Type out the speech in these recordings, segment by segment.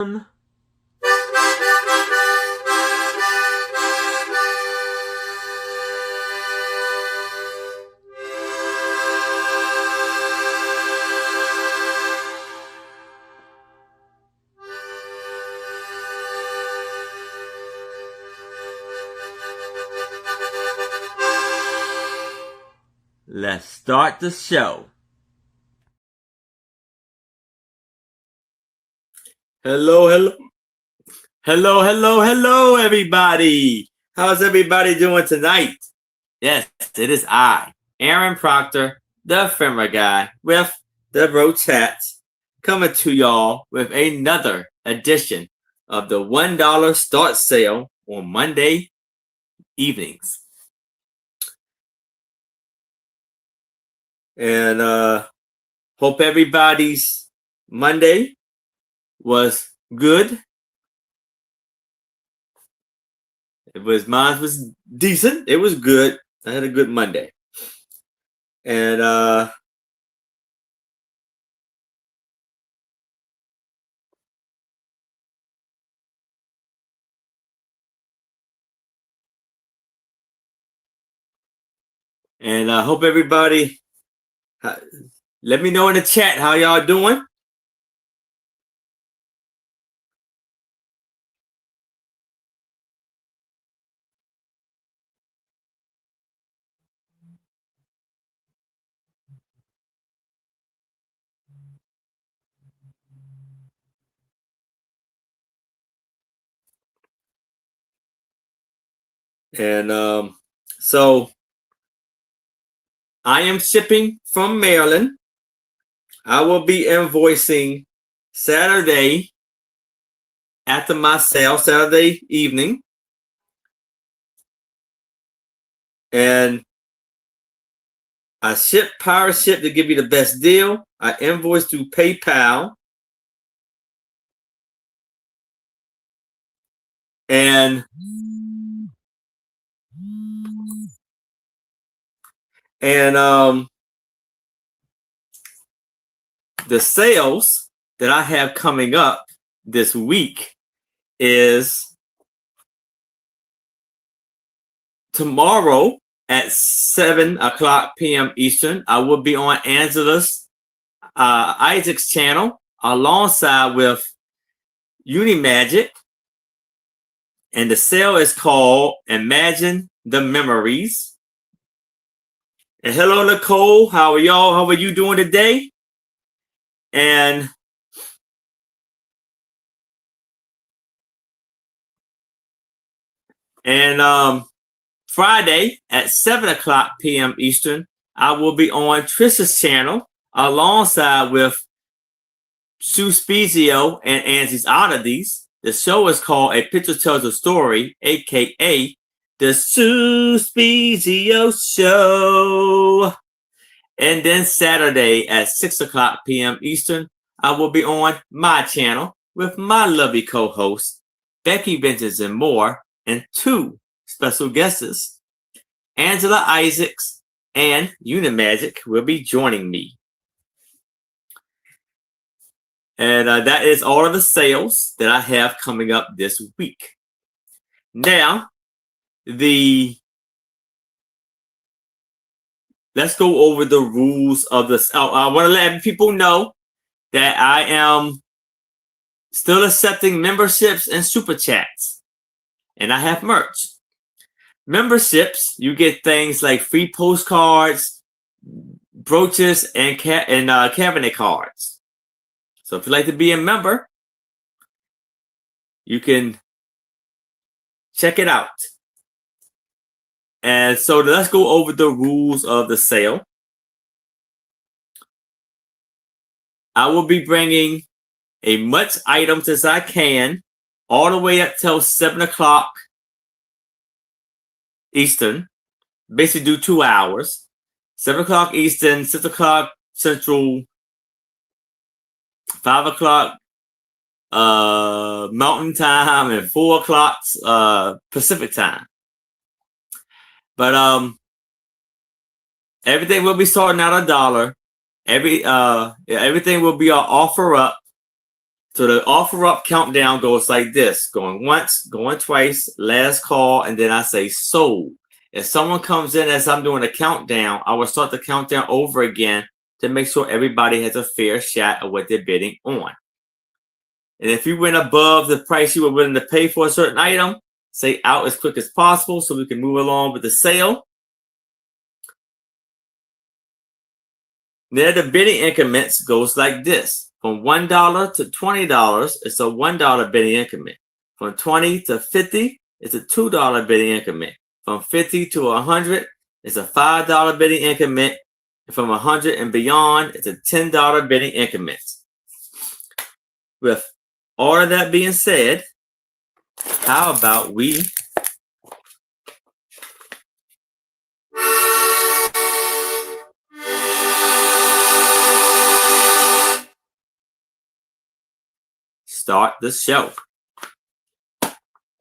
Let's start the show. Hello, everybody. How's everybody doing tonight? Yes, it is I, Aaron Proctor, the ephemera guy with the Bro Chats, coming to y'all with another edition of the $1 start sale on Monday evenings. And hope everybody's Monday was good. Mine was decent. It was good. I had a good Monday. And I hope everybody, let me know in the chat how y'all doing. And so I am shipping from Maryland. I will be invoicing Saturday after my sale, Saturday evening. And I ship Pirate Ship to give you the best deal. I invoice through PayPal. And the sales that I have coming up this week is tomorrow at 7 o'clock p.m. Eastern. I will be on Angela's Isaac's channel alongside with Unimagic. And the sale is called Imagine the Memories. And hello, Nicole. How are y'all? How are you doing today? And Friday at 7 o'clock p.m. Eastern, I will be on Trisha's channel alongside with Sue Spezio and Angie's Oddities. The show is called A Picture Tells a Story, aka The Sue Spezio Show. And then Saturday at 6 o'clock p.m. Eastern, I will be on my channel with my lovely co-hosts, Becky Benjamin and Moore, and two special guests, Angela Isaacs and Unimagic will be joining me. And that is all of the sales that I have coming up this week. Now, let's go over the rules of this. I want to let people know that I am still accepting memberships and super chats. And I have merch. Memberships, you get things like free postcards, brooches, and cabinet cards. So if you'd like to be a member, you can check it out. And so let's go over the rules of the sale. I will be bringing as much items as I can all the way up till 7 o'clock Eastern. Basically do 2 hours. 7 o'clock Eastern, 6 o'clock Central, 5 o'clock Mountain Time, and 4 o'clock Pacific Time. But everything will be starting at $1. Everything will be an offer up. So the offer up countdown goes like this: going once, going twice, last call, and then I say sold. If someone comes in as I'm doing a countdown, I will start the countdown over again to make sure everybody has a fair shot of what they're bidding on. And if you went above the price you were willing to pay for a certain item, say out as quick as possible so we can move along with the sale. Then the bidding increments goes like this. From $1 to $20, it's a $1 bidding increment. From 20 to 50, it's a $2 bidding increment. From 50 to 100, it's a $5 bidding increment. And from 100 and beyond, it's a $10 bidding increment. With all of that being said, how about we start the show?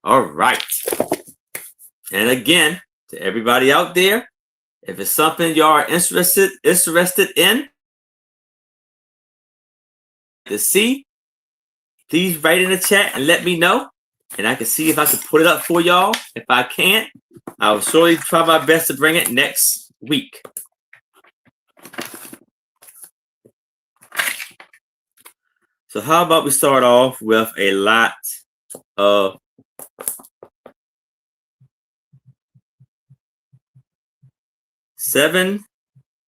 All right. And again, to everybody out there, if it's something you are interested in to see, please write in the chat and let me know. And I can see if I can put it up for y'all. If I can't, I will surely try my best to bring it next week. So how about we start off with a lot of seven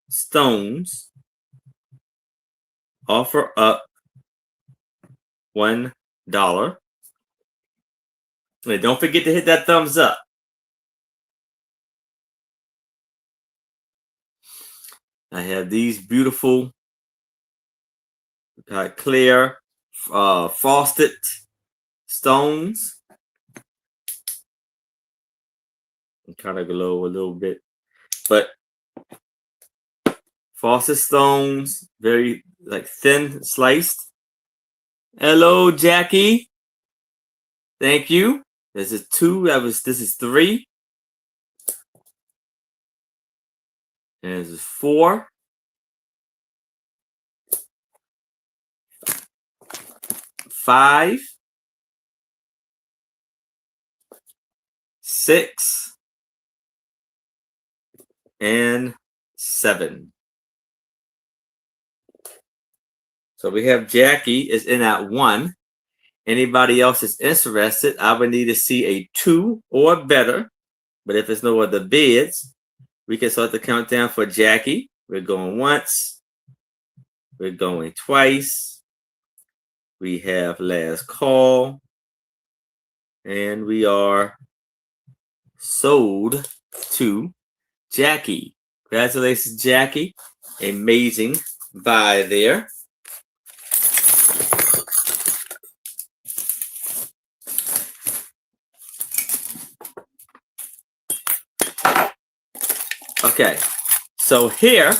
stones offer up $1. And don't forget to hit that thumbs up. I have these beautiful clear frosted stones. Kind of glow a little bit, but frosted stones, very like thin sliced. Hello, Jackie. Thank you. This is 2. This is 3. And this is 4. 5. 6. And 7. So we have Jackie is in at 1. Anybody else is interested, I would need to see a 2 or better. But if there's no other bids, we can start the countdown for Jackie. We're going once. We're going twice. We have last call. And we are sold to Jackie. Congratulations, Jackie. Amazing buy there. Okay, so here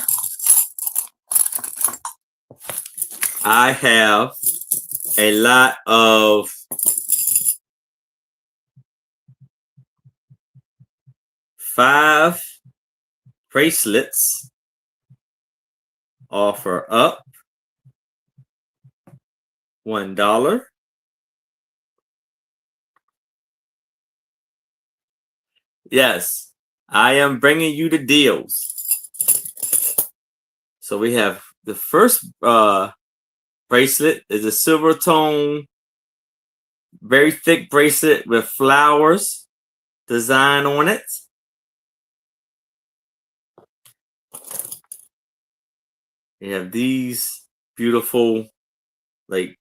I have a lot of five bracelets offer up $1. Yes, I am bringing you the deals. So we have the first bracelet is a silver tone, very thick bracelet with flowers design on it. You have these beautiful, like,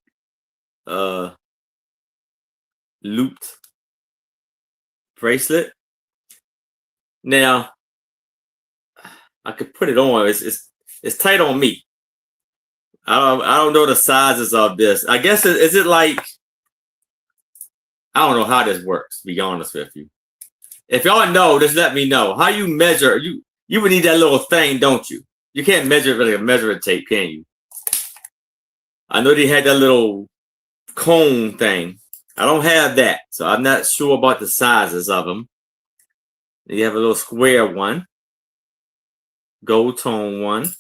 looped bracelet. Now, I could put it on. It's tight on me. I don't know the sizes of this. I guess is it like, I don't know how this works, to be honest with you. If y'all know, just let me know. How you measure, you would need that little thing, don't you? You can't measure it with a measuring tape, can you? I know they had that little cone thing. I don't have that, so I'm not sure about the sizes of them. You have a little square one, gold tone one.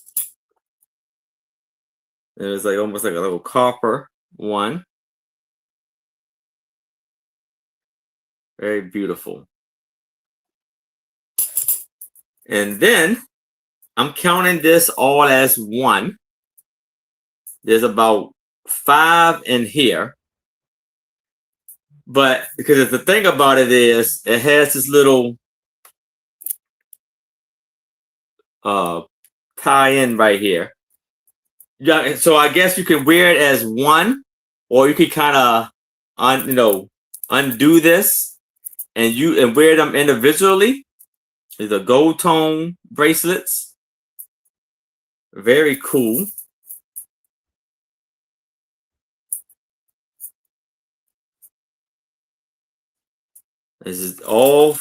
There's like almost like a little copper one. Very beautiful. And then I'm counting this all as one. There's about 5 in here. But because the thing about it is, it has this little tie in right here. Yeah, so I guess you can wear it as one, or you could kind of undo this and wear them individually. These are gold tone bracelets. Very cool. This is all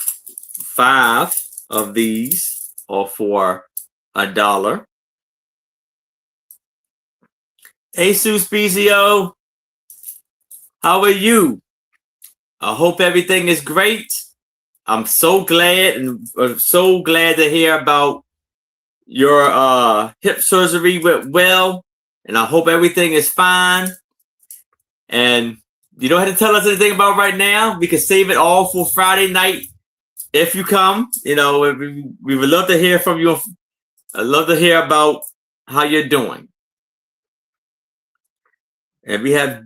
5 of these are for $1. Hey, Sue Spezio, how are you? I hope everything is great. I'm so glad to hear about your hip surgery went well, and I hope everything is fine. And you don't have to tell us anything about right now. We can save it all for Friday night if you come. We would love to hear from you. I'd love to hear about how you're doing. And we have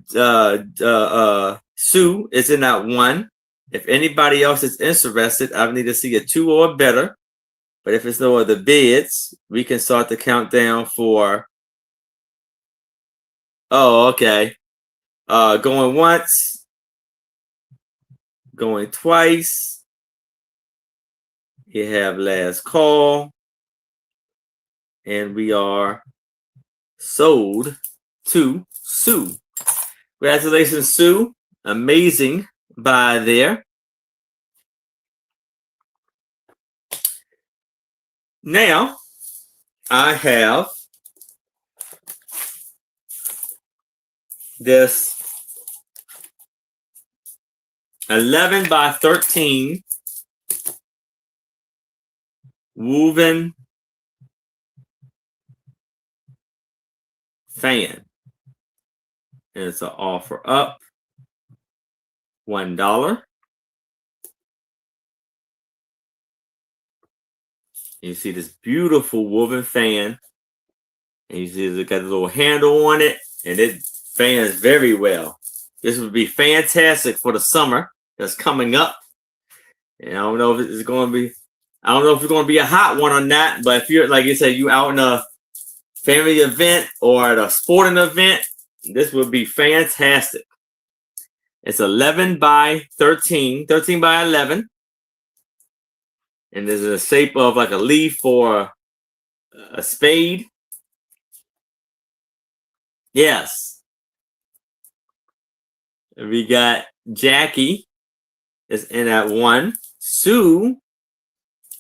Sue is in that one. If anybody else is interested, I need to see a 2 or better. But if it's no other bids, we can start the countdown for. Oh, okay. Going once, going twice. You have last call. And we are sold to Sue. Congratulations, Sue. Amazing buy there. Now, I have this 11 by 13 woven fan. And it's an offer up $1. You see this beautiful woven fan. And you see it's got a little handle on it. And it fans very well. This would be fantastic for the summer that's coming up. And I don't know if it's going to be, I don't know if it's going to be a hot one or not. But if you're, like you said, you out in a family event or at a sporting event, this would be fantastic. It's 11 by 13, 13 by 11. And there's a shape of like a leaf or a spade. Yes. And we got Jackie is in at 1. Sue,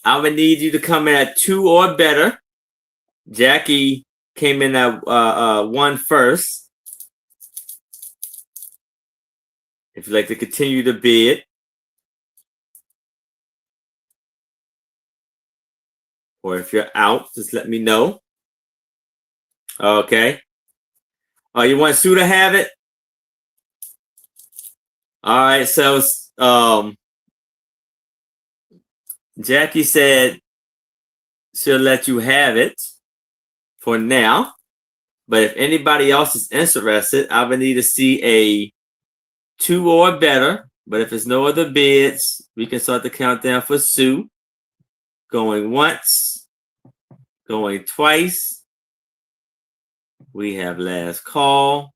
I would need you to come in at 2 or better. Jackie came in at 1 first. If you'd like to continue to bid. Or if you're out, just let me know. Okay. Oh, you want Sue to have it? All right. So, Jackie said she'll let you have it for now. But if anybody else is interested, I would need to see a 2 or better. But if there's no other bids, we can start the countdown for Sue. Going once, going twice. We have last call.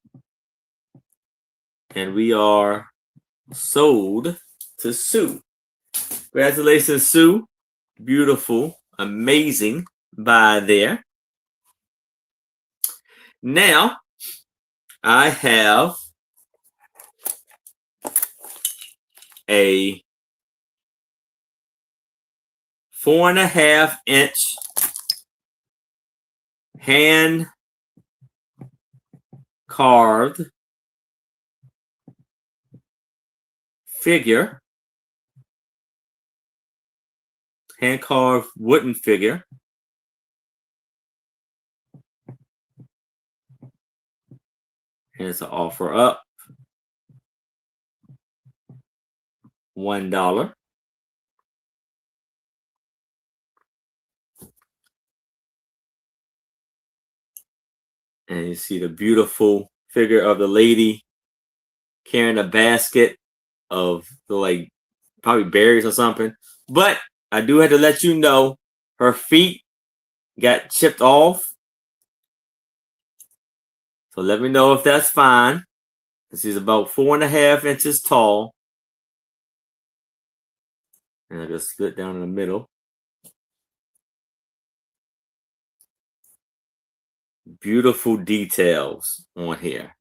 And we are sold to Sue. Congratulations, Sue. Beautiful, amazing buy there. Now, I have a 4.5-inch hand carved figure, hand carved wooden figure. And it's an offer up $1. And you see the beautiful figure of the lady carrying a basket of the, like, probably berries or something. But I do have to let you know her feet got chipped off. So let me know if that's fine. She's about 4.5 inches tall. And I just split down in the middle. Beautiful details on here.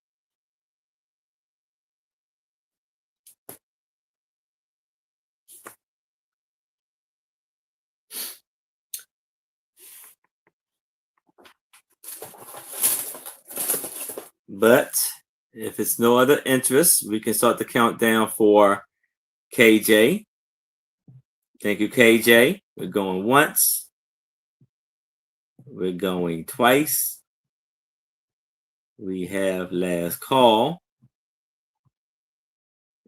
But if it's no other interest, we can start the countdown for KJ. Thank you, KJ. We're going once. We're going twice. We have last call.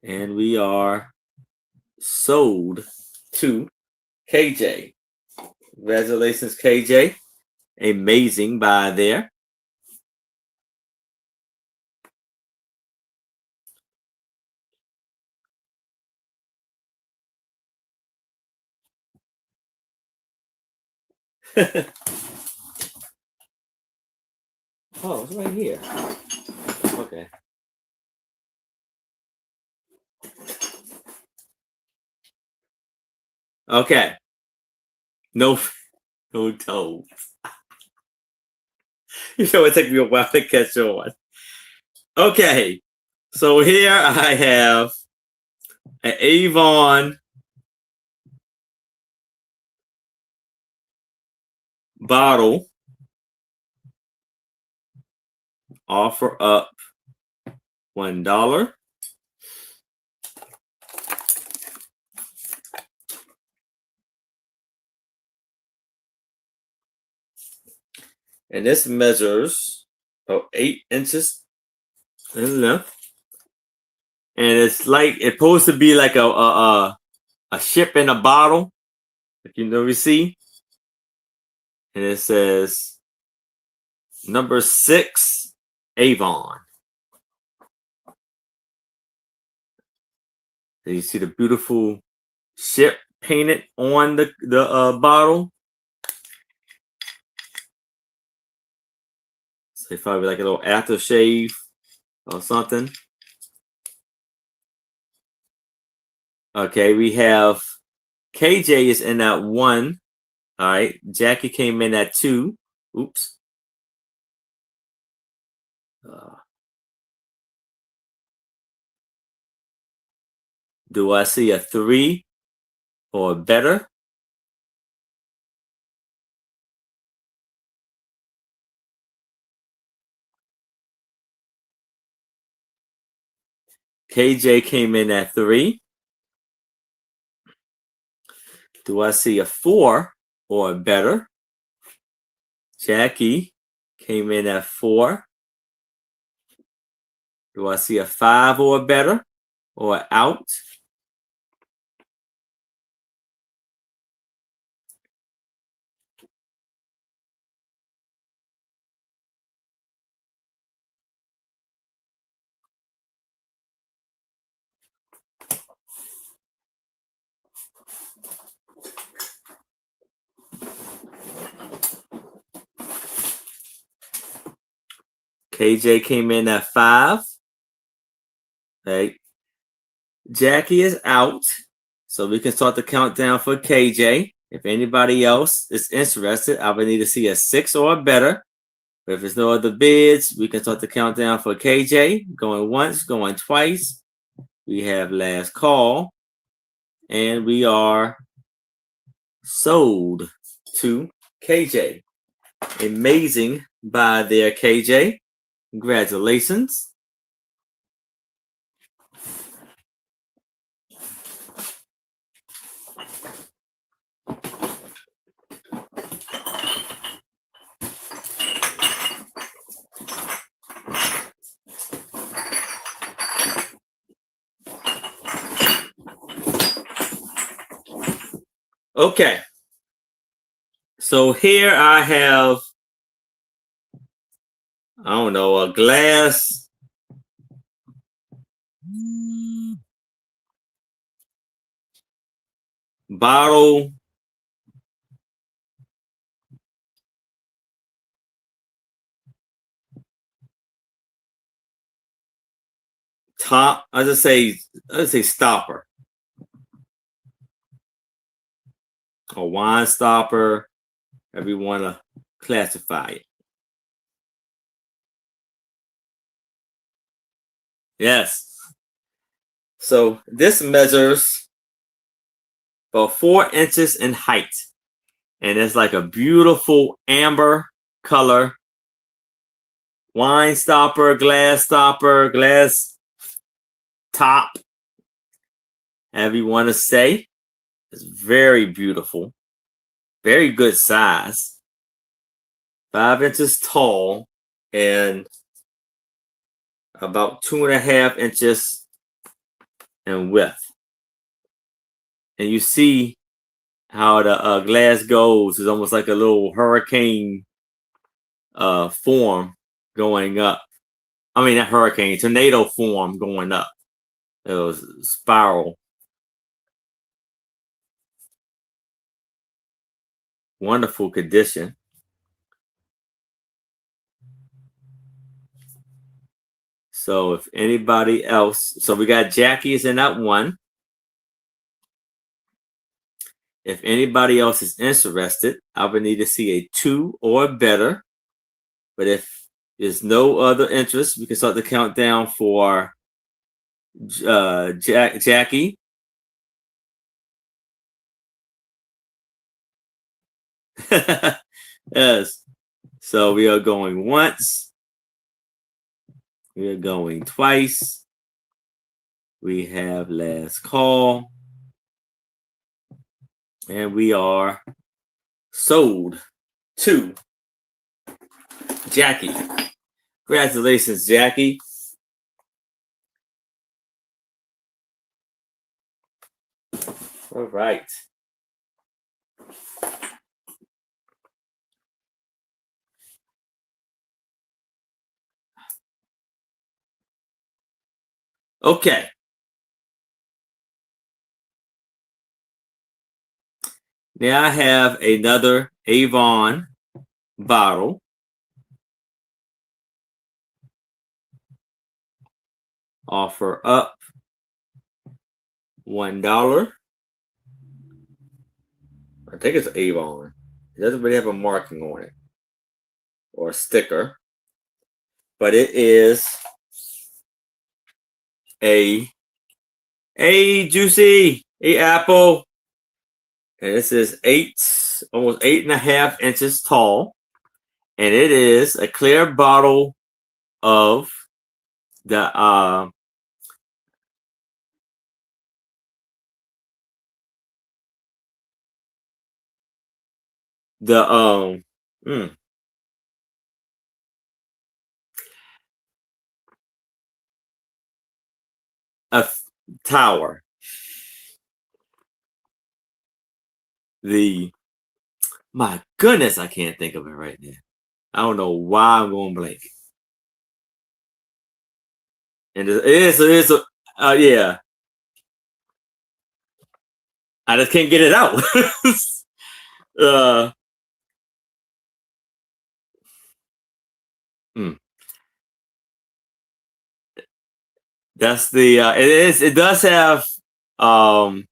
And we are sold to KJ. Congratulations, KJ. Amazing buy there. Oh, it's right here. Okay. Okay. No toes. You know, it took me a while to catch on. Okay. So here I have an Avon bottle. Offer up $1. And this measures 8 inches in length. And it's like, it's supposed to be like a ship in a bottle. If you know, we see. And it says number 6 Avon. And you see the beautiful ship painted on the bottle. So it's probably like a little aftershave or something. Okay, we have KJ is in at 1. All right, Jackie came in at 2. Oops. Do I see a 3 or better? KJ came in at 3. Do I see a 4 or better? Jackie came in at 4. Do I see a 5 or better or out? KJ came in at 5. Okay. Jackie is out. So we can start the countdown for KJ. If anybody else is interested, I would need to see a 6 or better. But if there's no other bids, we can start the countdown for KJ. Going once, going twice. We have last call. And we are sold to KJ. Amazing buy there, KJ. Congratulations. Okay. So here I have, I don't know, a glass bottle top. I just say stopper, a wine stopper, however you want to classify it. Yes. So this measures about 4 inches in height, and it's like a beautiful amber color wine stopper, glass top, however you want to say. It's very beautiful, very good size, 5 inches tall, and about 2.5 inches in width. And you see how the glass goes. It's almost like a little hurricane form going up. I mean, not hurricane, tornado form going up. It was spiral. Wonderful condition. So if anybody else, so we got Jackie's in that one. If anybody else is interested, I would need to see a 2 or better. But if there's no other interest, we can start the countdown for Jackie. Yes. So we are going once. We are going twice. We have last call. And we are sold to Jackie. Congratulations, Jackie. All right. Okay. Now I have another Avon bottle. Offer up $1. I think it's Avon. It doesn't really have a marking on it or a sticker, but it is a juicy apple, and this is almost 8.5 inches tall, and it is a clear bottle of the the a tower. My goodness, I can't think of it right now. I don't know why I'm going blank. And it is yeah. I just can't get it out. uh, hmm. That's the it does have um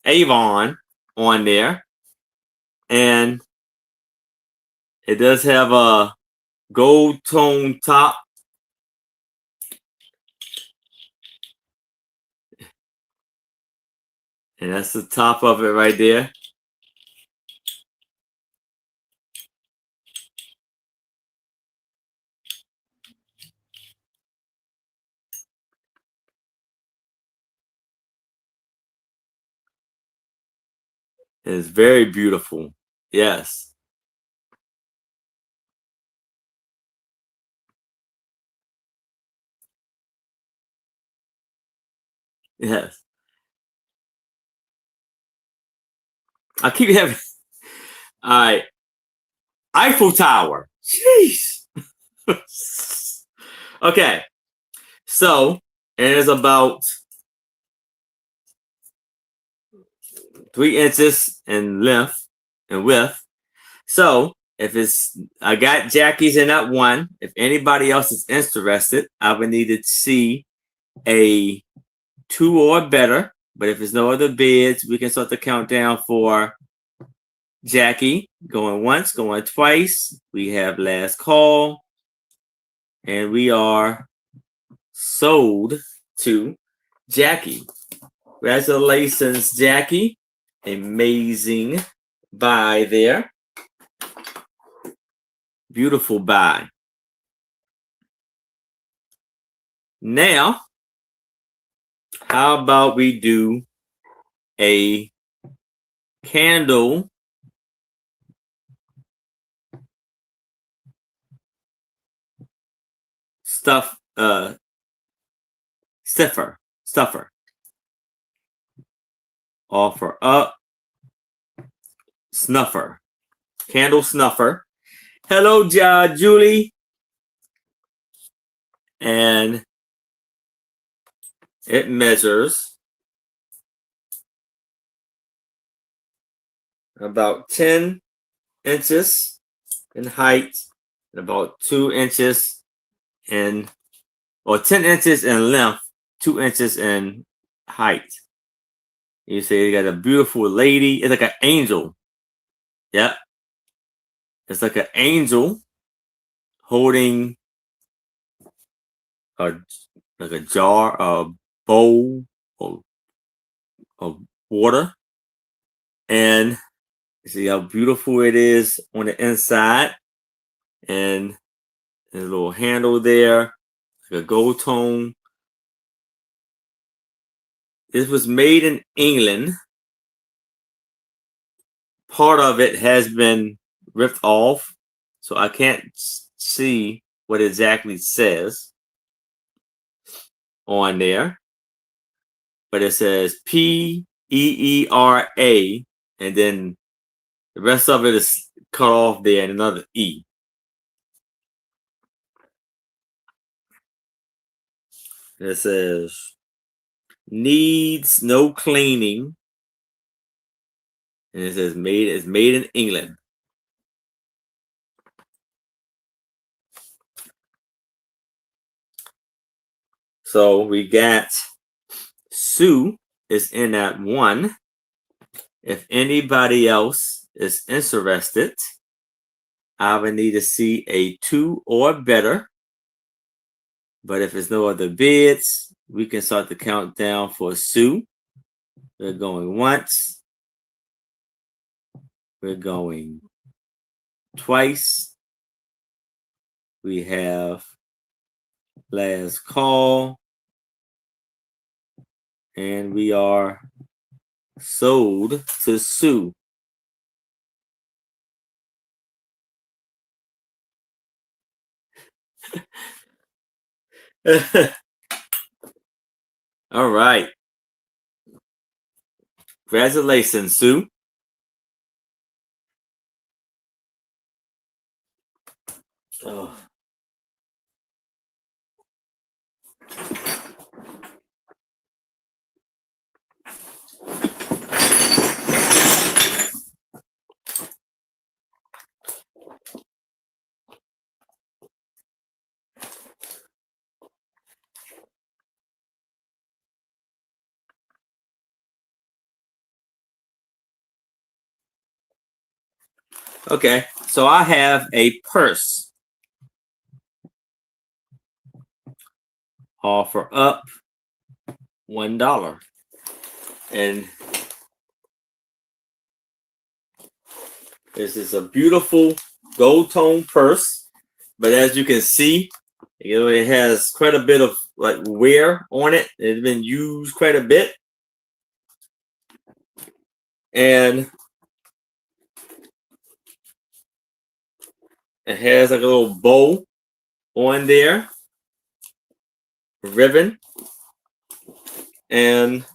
Avon on there, and it does have a gold tone top, and that's the top of it right there. It's very beautiful. Yes. Yes. I keep having. All right, Eiffel Tower. Jeez. Okay, so it is about 3 inches in length and width. So if it's, I got Jackie's in that one. If anybody else is interested, I would need to see a 2 or better. But if there's no other bids, we can start the countdown for Jackie. Going once, going twice. We have last call. And we are sold to Jackie. Congratulations, Jackie. Amazing buy there. Beautiful buy. Now, how about we do a candle stuffer. Offer up snuffer. Candle snuffer. Hello, Julie. And it measures about 10 inches in height and about 2 inches in, or 10 inches in length, 2 inches in height. You see, you got a beautiful lady. It's like an angel. Yep. It's like an angel holding a like a jar, a bowl of water. And you see how beautiful it is on the inside. And there's a little handle there, like a gold tone. This was made in England. Part of it has been ripped off, so I can't see what exactly it says on there. But it says P.E.E.R.A. and then the rest of it is cut off there and another E. And it says needs no cleaning. And it says it's made in England. So we got Sue is in that one. If anybody else is interested, I would need to see a 2 or better. But if there's no other bids, we can start the countdown for Sue. We're going once. We're going twice. We have last call. And we are sold to Sue. All right. Congratulations, Sue. Oh. Okay, so I have a purse. Offer up $1. And this is a beautiful gold tone purse. But as you can see, it has quite a bit of like wear on it. It's been used quite a bit. And it has like a little bow on there, ribbon, and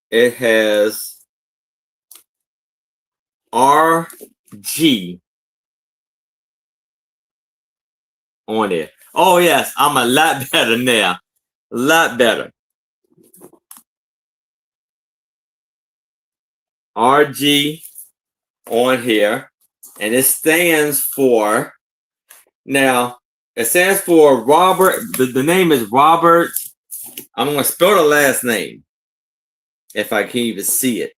it has RG on it. Oh yes, I'm a lot better now. A lot better. RG on here. And it stands for, now, it stands for Robert. The name is Robert. I'm going to spell the last name if I can even see it.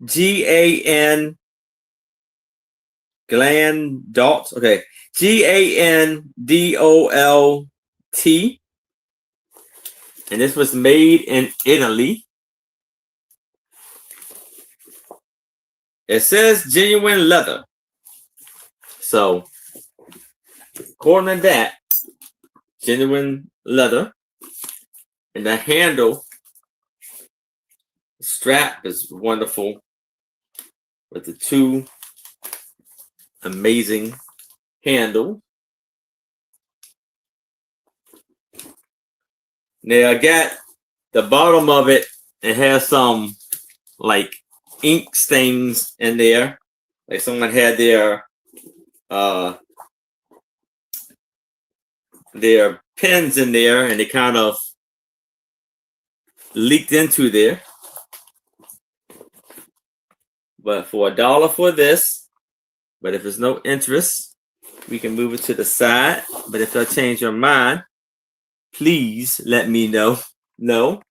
G-A-N Glandolt. Okay. Gandolt. And this was made in Italy. It says genuine leather. So, according to that, genuine leather. And the handle, strap is wonderful with the two amazing handle. Now I got the bottom of it. It has some like ink stains in there, like someone had their pens in there, and they kind of leaked into there. But for $1 for this, but if there's no interest, we can move it to the side. But if I change your mind, please let me know. No.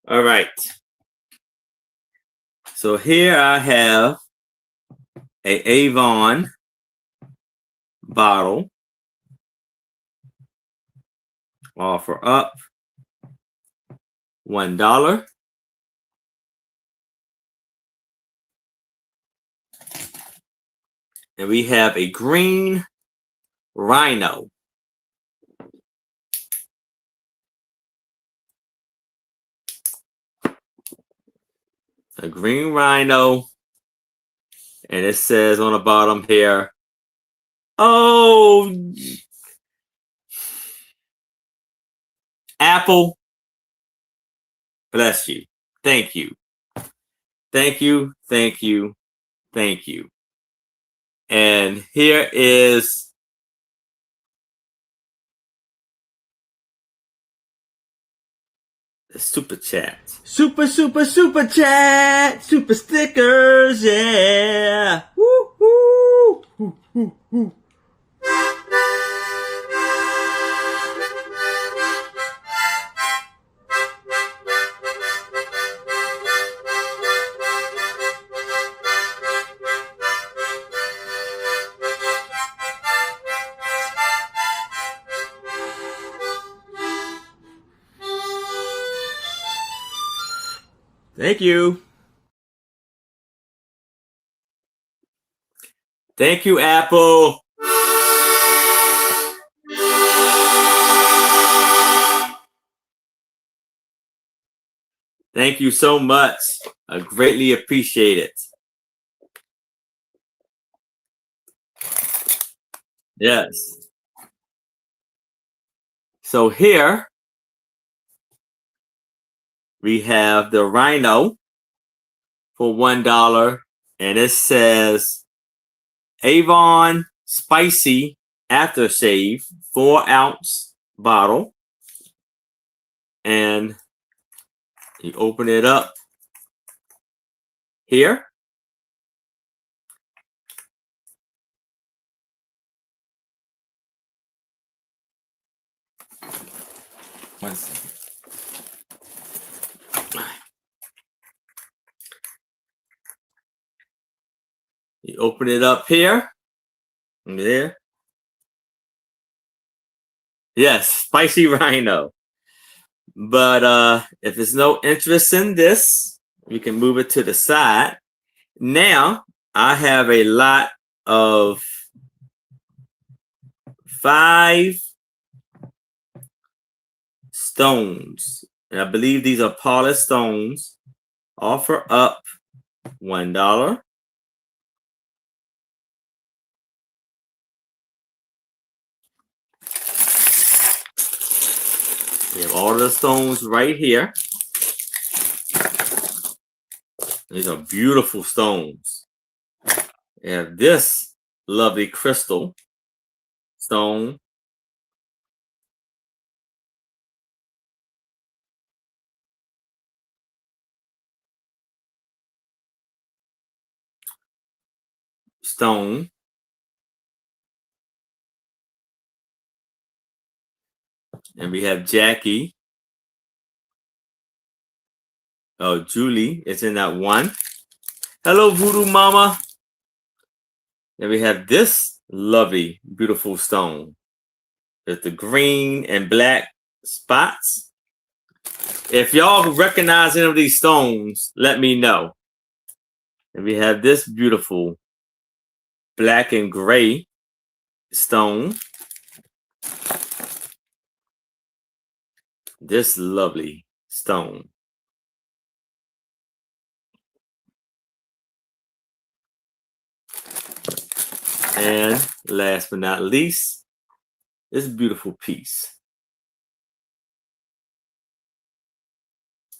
All right. So here I have a Avon bottle. Offer up $1. And we have a green rhino. A green rhino. And it says on the bottom here, oh, Apple, bless you. Thank you. Thank you. Thank you. Thank you. And here is the super chat. Super chat. Super stickers. Yeah. Woo, woo. Woo, woo, woo. Thank you. Thank you, Apple. Thank you so much. I greatly appreciate it. Yes. So here we have the Rhino for $1, and it says Avon Spicy Aftershave 4-ounce bottle, and you open it up here. One second. You open it up here, and there, Yes, spicy rhino. But if there's no interest in this, we can move it to the side. Now I have a lot of 5 stones. And I believe these are polished stones. Offer up $1. We have all the stones right here. These are beautiful stones. We have this lovely crystal stone. Stone. And we have Jackie. Oh, Julie is in that one. Hello, Voodoo Mama. And we have this lovely, beautiful stone. There's the green and black spots. If y'all recognize any of these stones, let me know. And we have this beautiful black and gray stone. This lovely stone. And last but not least, this beautiful piece.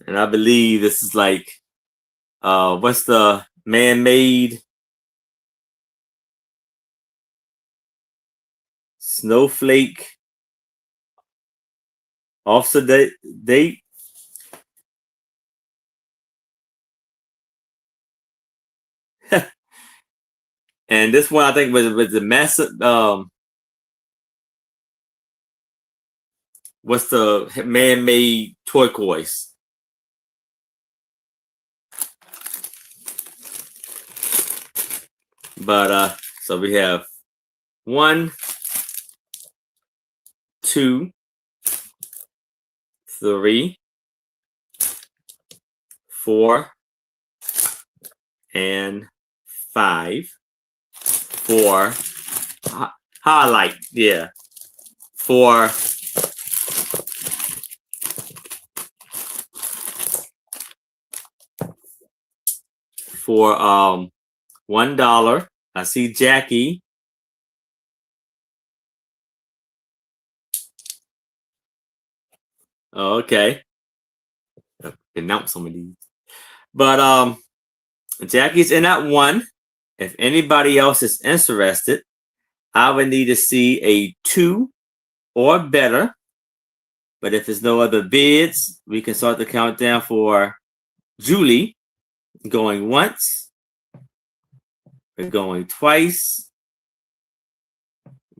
And I believe this is like, what's the man-made snowflake offset date? And this one I think was the massive. What's the man-made turquoise? But so we have 1, 2, 3, 4, and 5 for highlight. Yeah, for $1. I see Jackie. Oh, okay. Announce some of these. But Jackie's in that one. If anybody else is interested, I would need to see a 2 or better. But if there's no other bids, we can start the countdown for Julie. Going once. We're going twice.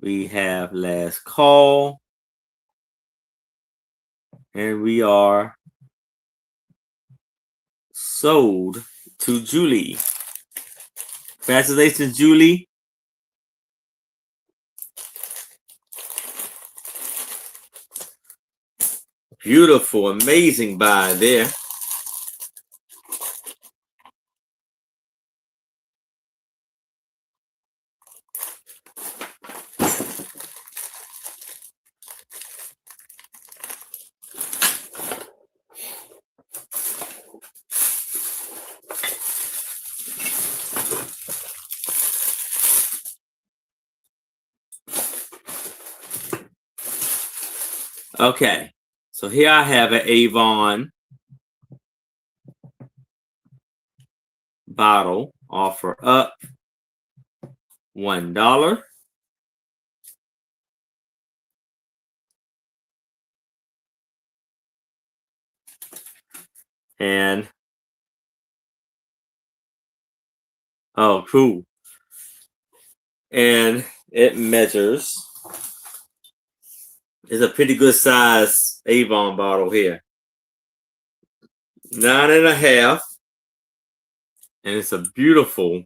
We have last call. And we are sold to Julie. Congratulations, Julie. Beautiful, amazing buy there. Okay, so here I have an Avon bottle. Offer up $1. And oh, cool. And it measures. It's a pretty good size Avon bottle here. 9.5. And it's a beautiful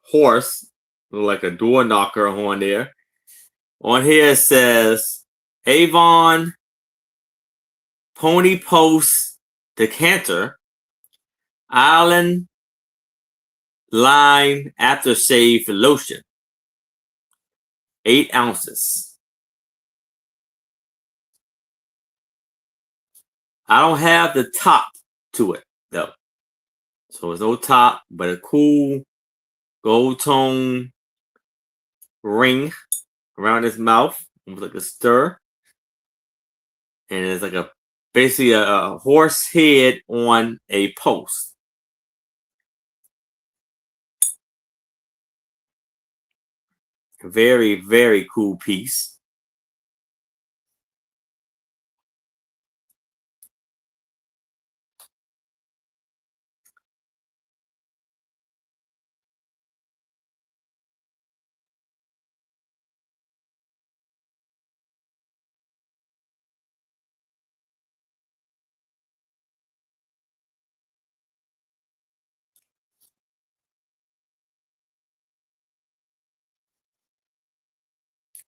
horse, like a door knocker on there. On here it says Avon Pony Post Decanter Island Line Aftershave Lotion, 8 ounces. I don't have the top to it though, so there's no top, but a cool gold tone ring around his mouth, almost like a stir, and it's like a basically a horse head on a post. Very, very cool piece.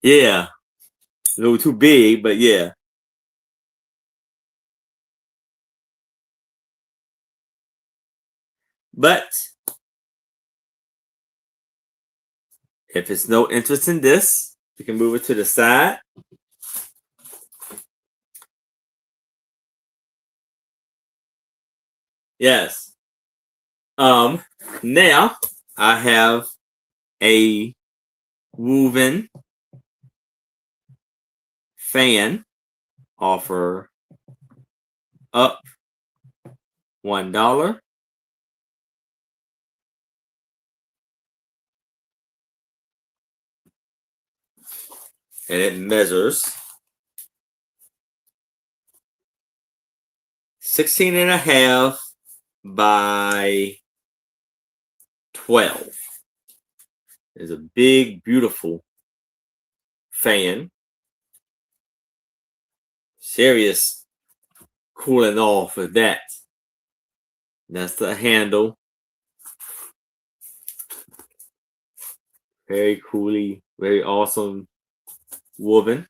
Yeah, a little too big, but yeah. But if it's no interest in this, we can move it to the side. Yes. Now I have a woven fan offer up $1. And it measures 16 and a half by 12. It's a big, beautiful fan. Serious cooling off with that. That's the handle. Very coolly, very awesome woven.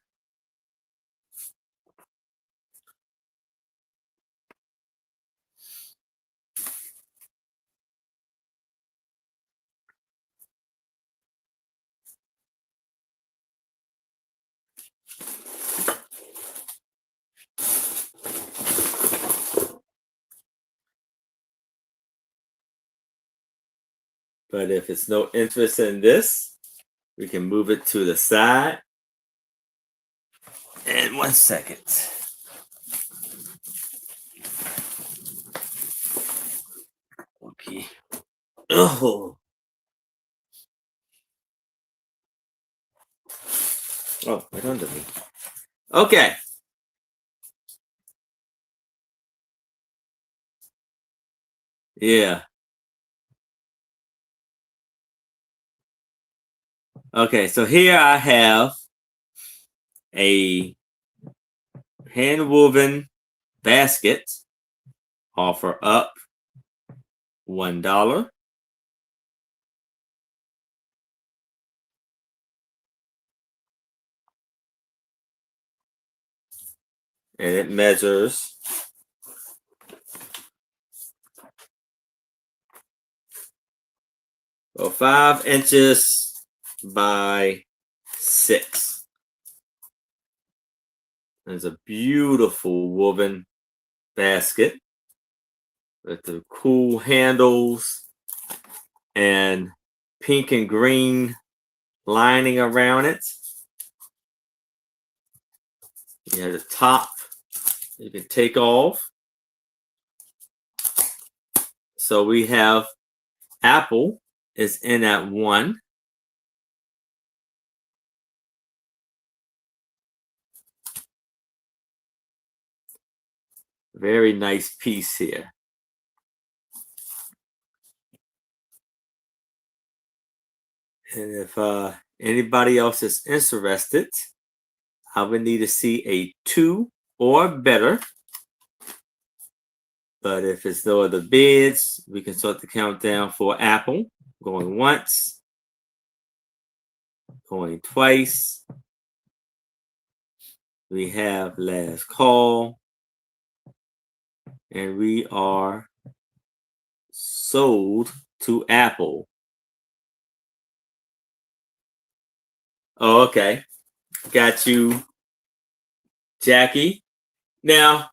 But if it's no interest in this, we can move it to the side. And 1 second. Okay. Oh. Oh, right under me. Okay. Yeah. Okay, so here I have a hand woven basket offer up $1. And it measures 5 inches by 6. It's a beautiful woven basket with the cool handles and pink and green lining around it. You have the top you can take off. So we have Apple is in at 1. Very nice piece here. And if anybody else is interested, I would need to see a 2 or better. But if it's no other bids, we can start the countdown for Apple. Going once, going twice, We have last call. And we are sold to Apple. Oh, okay. Got you, Jackie. Now,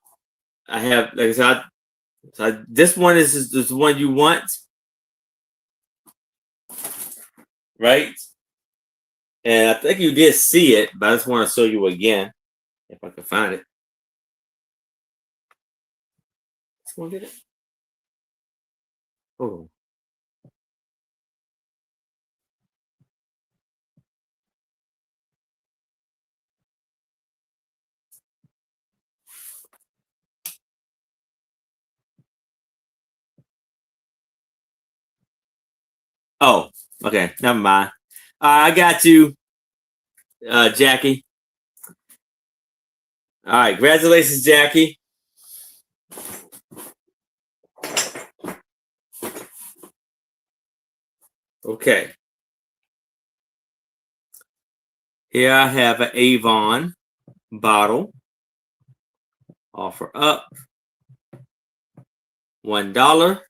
I have, like I said, this one is the one you want, right? And I think you did see it, but I just want to show you again if I can find it. This one did it. Oh. Oh, okay. Never mind. I got you, Jackie. All right. Congratulations, Jackie. Okay. Here I have an Avon bottle. Offer up $1.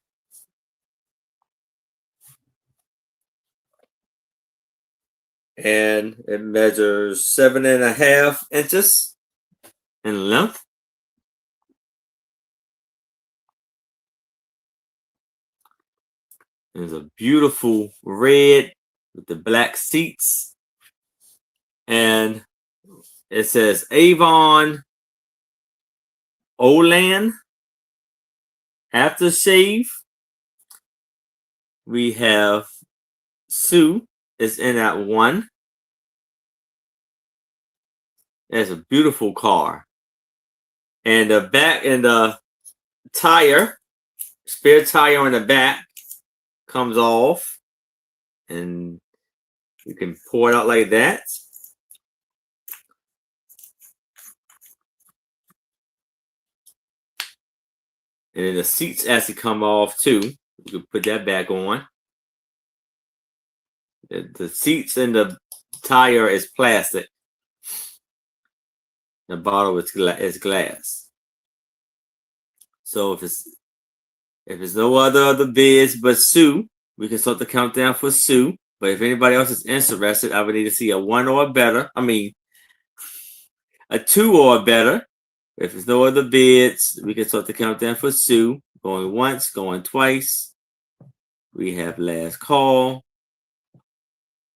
And it measures 7.5 inches in length. It's a beautiful red with the black seats. And it says Avon Olan aftershave. We have Sue is in at 1. It's a beautiful car. And the back and the tire, spare tire on the back comes off. And you can pour it out like that. And then the seats actually come off too. You can put that back on. The seats and the tire is plastic. The bottle is glass. So if it's no other bids but Sue, we can start the countdown for Sue. But if anybody else is interested, I would need to see a 1 or better. I mean, a 2 or better. If there's no other bids, we can start the countdown for Sue. Going once, going twice. We have last call.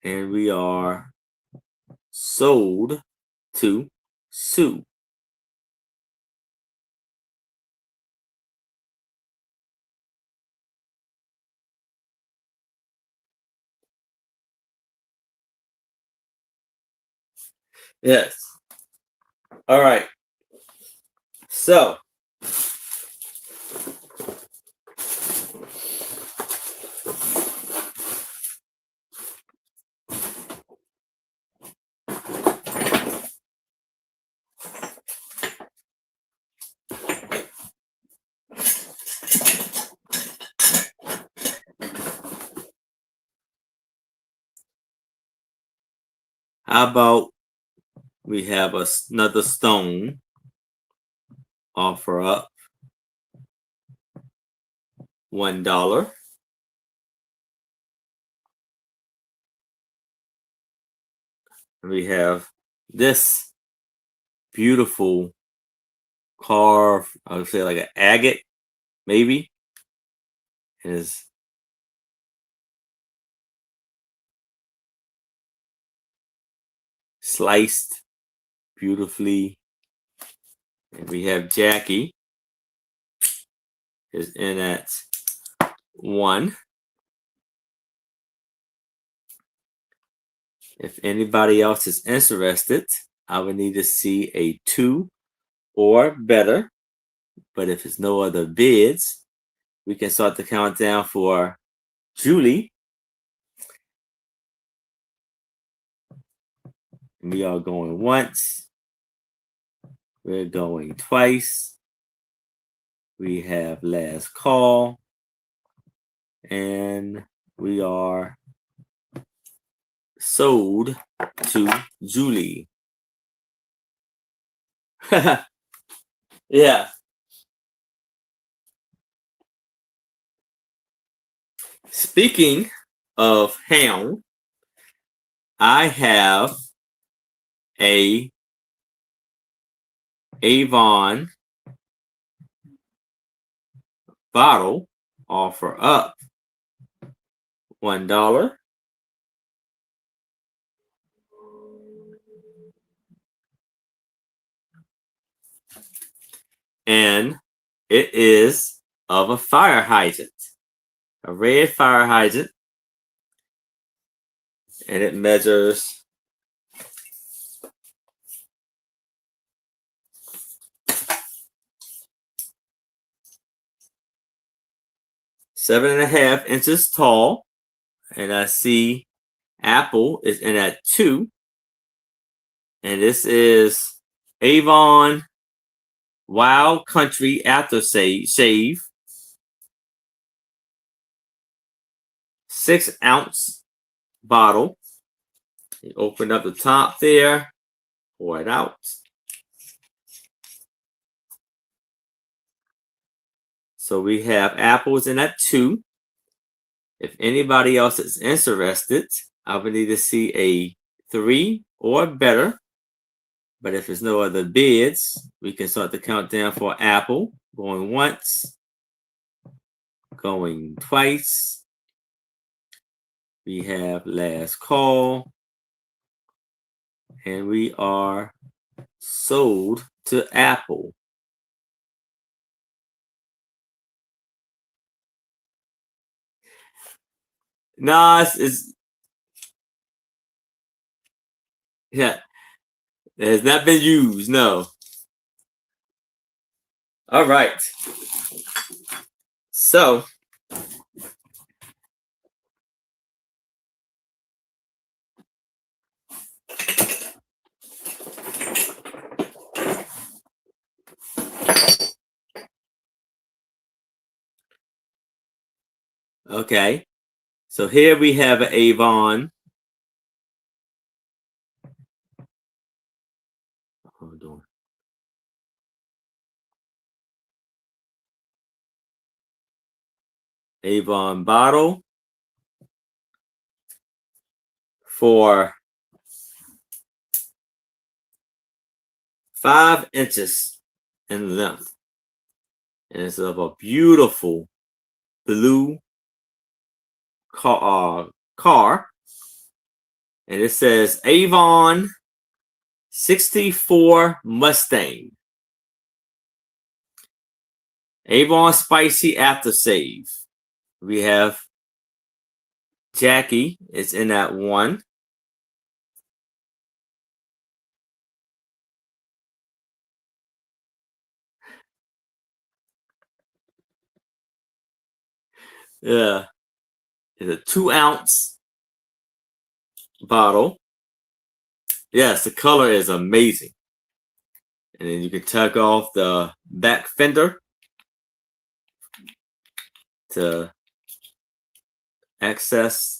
And we are sold to Sue. Yes. All right. So, how about we have another stone offer up $1. We have this beautiful carved, I would say like an agate, maybe. It is sliced beautifully. And we have Jackie is in at 1. If anybody else is interested, I would need to see a 2 or better. But if there's no other bids, we can start the countdown for Julie. We are going once. We're going twice. We have last call. And we are sold to Julie. Yeah. Speaking of ham, I have a Avon bottle offer up $1. And it is of a fire hydrant, a red fire hydrant, and it measures 7.5 inches tall. And I see Apple is in at 2. And this is Avon Wild Country Aftershave, 6-ounce bottle. You open up the top there, pour it out. So we have apples in at 2. If anybody else is interested, I would need to see a 3 or better. But if there's no other bids, we can start the countdown for Apple. Going once, going twice. We have last call. And we are sold to Apple. No, yeah, it has not been used. No. All right. So okay. So here we have an Avon. Hold on. Avon bottle for 5 inches in length. And it's of a beautiful blue car. And it says Avon 64 Mustang. Avon Spicy Aftershave. We have Jackie. It's in that 1. Yeah. It's a 2-ounce bottle. Yes, the color is amazing. And then you can take off the back fender to access.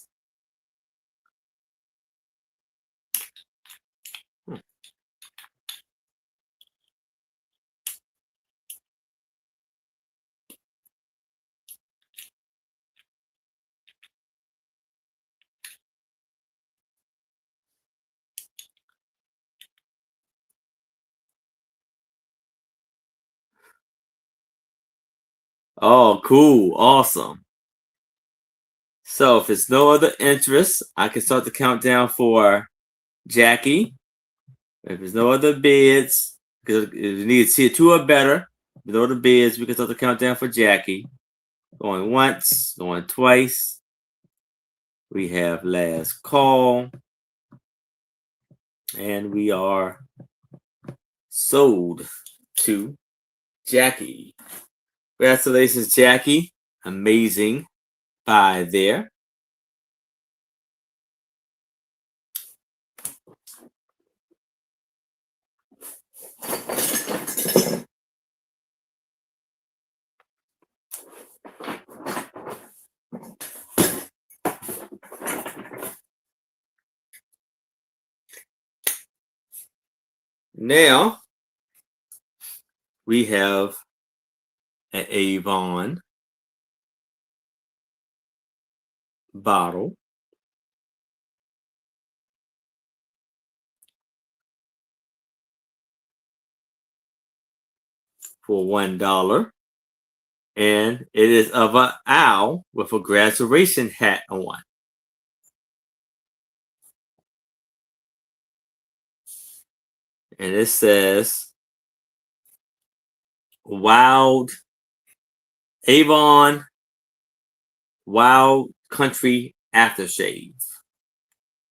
Oh, cool. Awesome. So if it's no other interest, I can start the countdown for Jackie. If there's no other bids, because if you need to see 2 or better, with no other bids, we can start the countdown for Jackie. Going once, going twice. We have last call. And we are sold to Jackie. Congratulations, Jackie. Amazing buy there. Now, we have an Avon bottle for $1. And it is of an owl with a graduation hat on. And it says Wild Avon Wild Country Aftershave.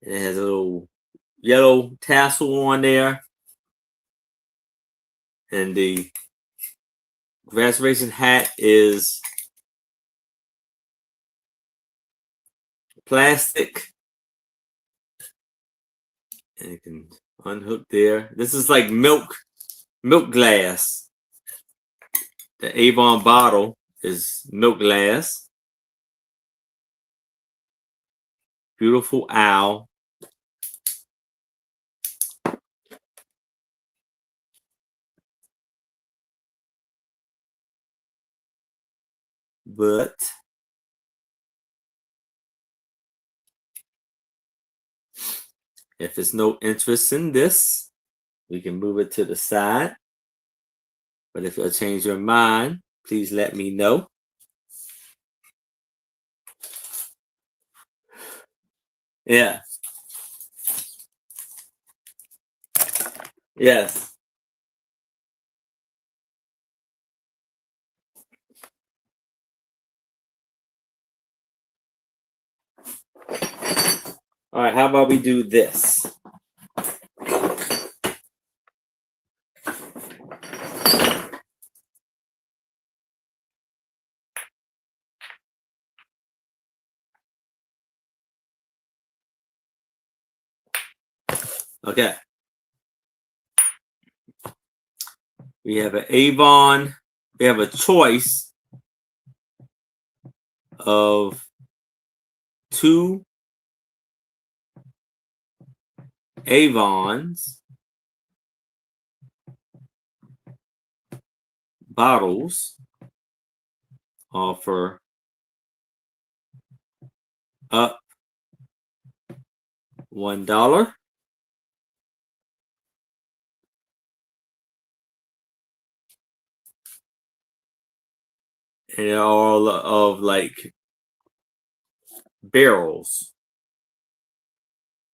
And it has a little yellow tassel on there. And the graduation hat is plastic. And you can unhook there. This is like milk glass. The Avon bottle is milk glass. Beautiful owl. But if there's no interest in this, we can move it to the side. But if you'll change your mind, please let me know. Yeah. Yes. All right, how about we do this? Okay. We have an Avon. We have a choice of 2 Avon's bottles offer up $1. And they're all of like barrels.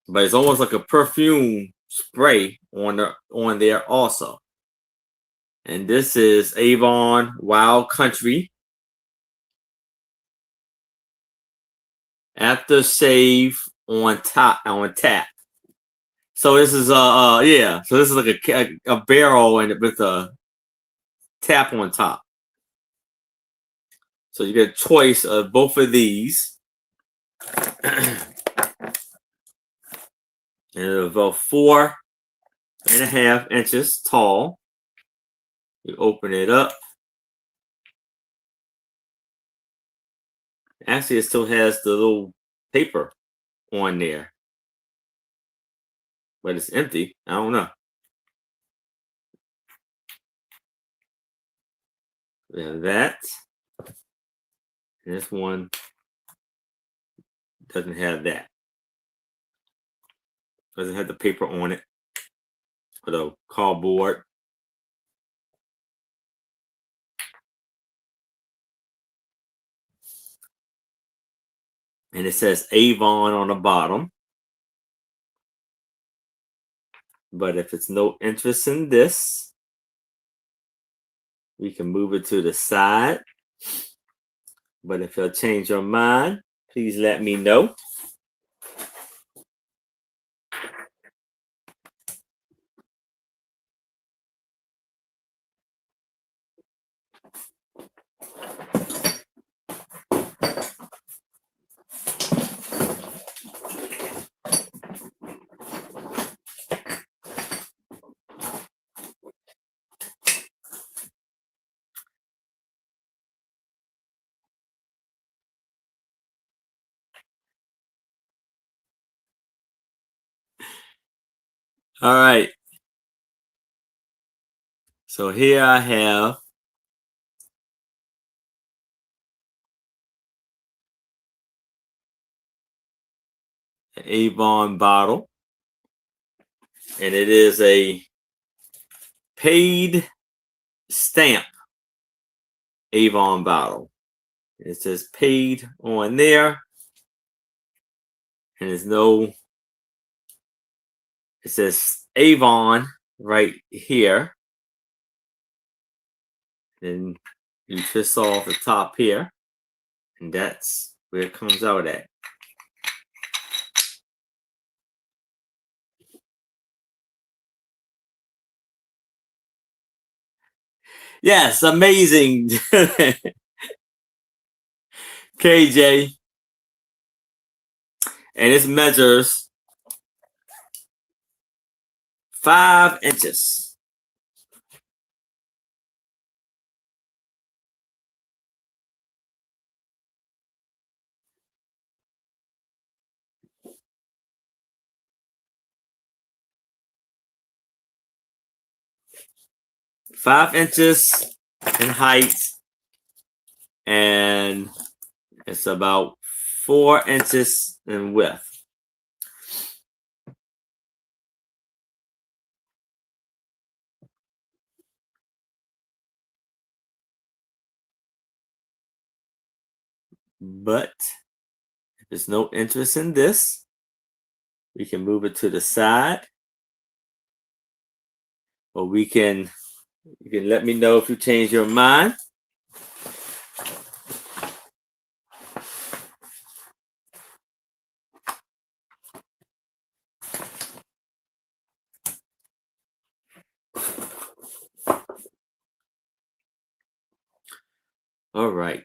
But it's almost like a perfume spray on there also. And this is Avon Wild Country Aftershave on tap. So this is yeah. So this is like a barrel and with a tap on top. So you get a choice of both of these. And it's about 4.5 inches tall. You open it up. Actually, it still has the little paper on there, but it's empty. I don't know. We have that. This one doesn't have that. Doesn't have the paper on it. Or the cardboard. And it says Avon on the bottom. But if it's no interest in this, we can move it to the side. But if you'll change your mind, please let me know. All right. So here I have an Avon bottle, and it is a paid stamp Avon bottle. It says paid on there, and it says Avon right here. Then you twist off the top here, and that's where it comes out at. Yes, amazing. KJ. And it measures 5 inches. Five inches in height, and it's about 4 inches in width. But if there's no interest in this, we can move it to the side, or you can let me know if you change your mind. All right.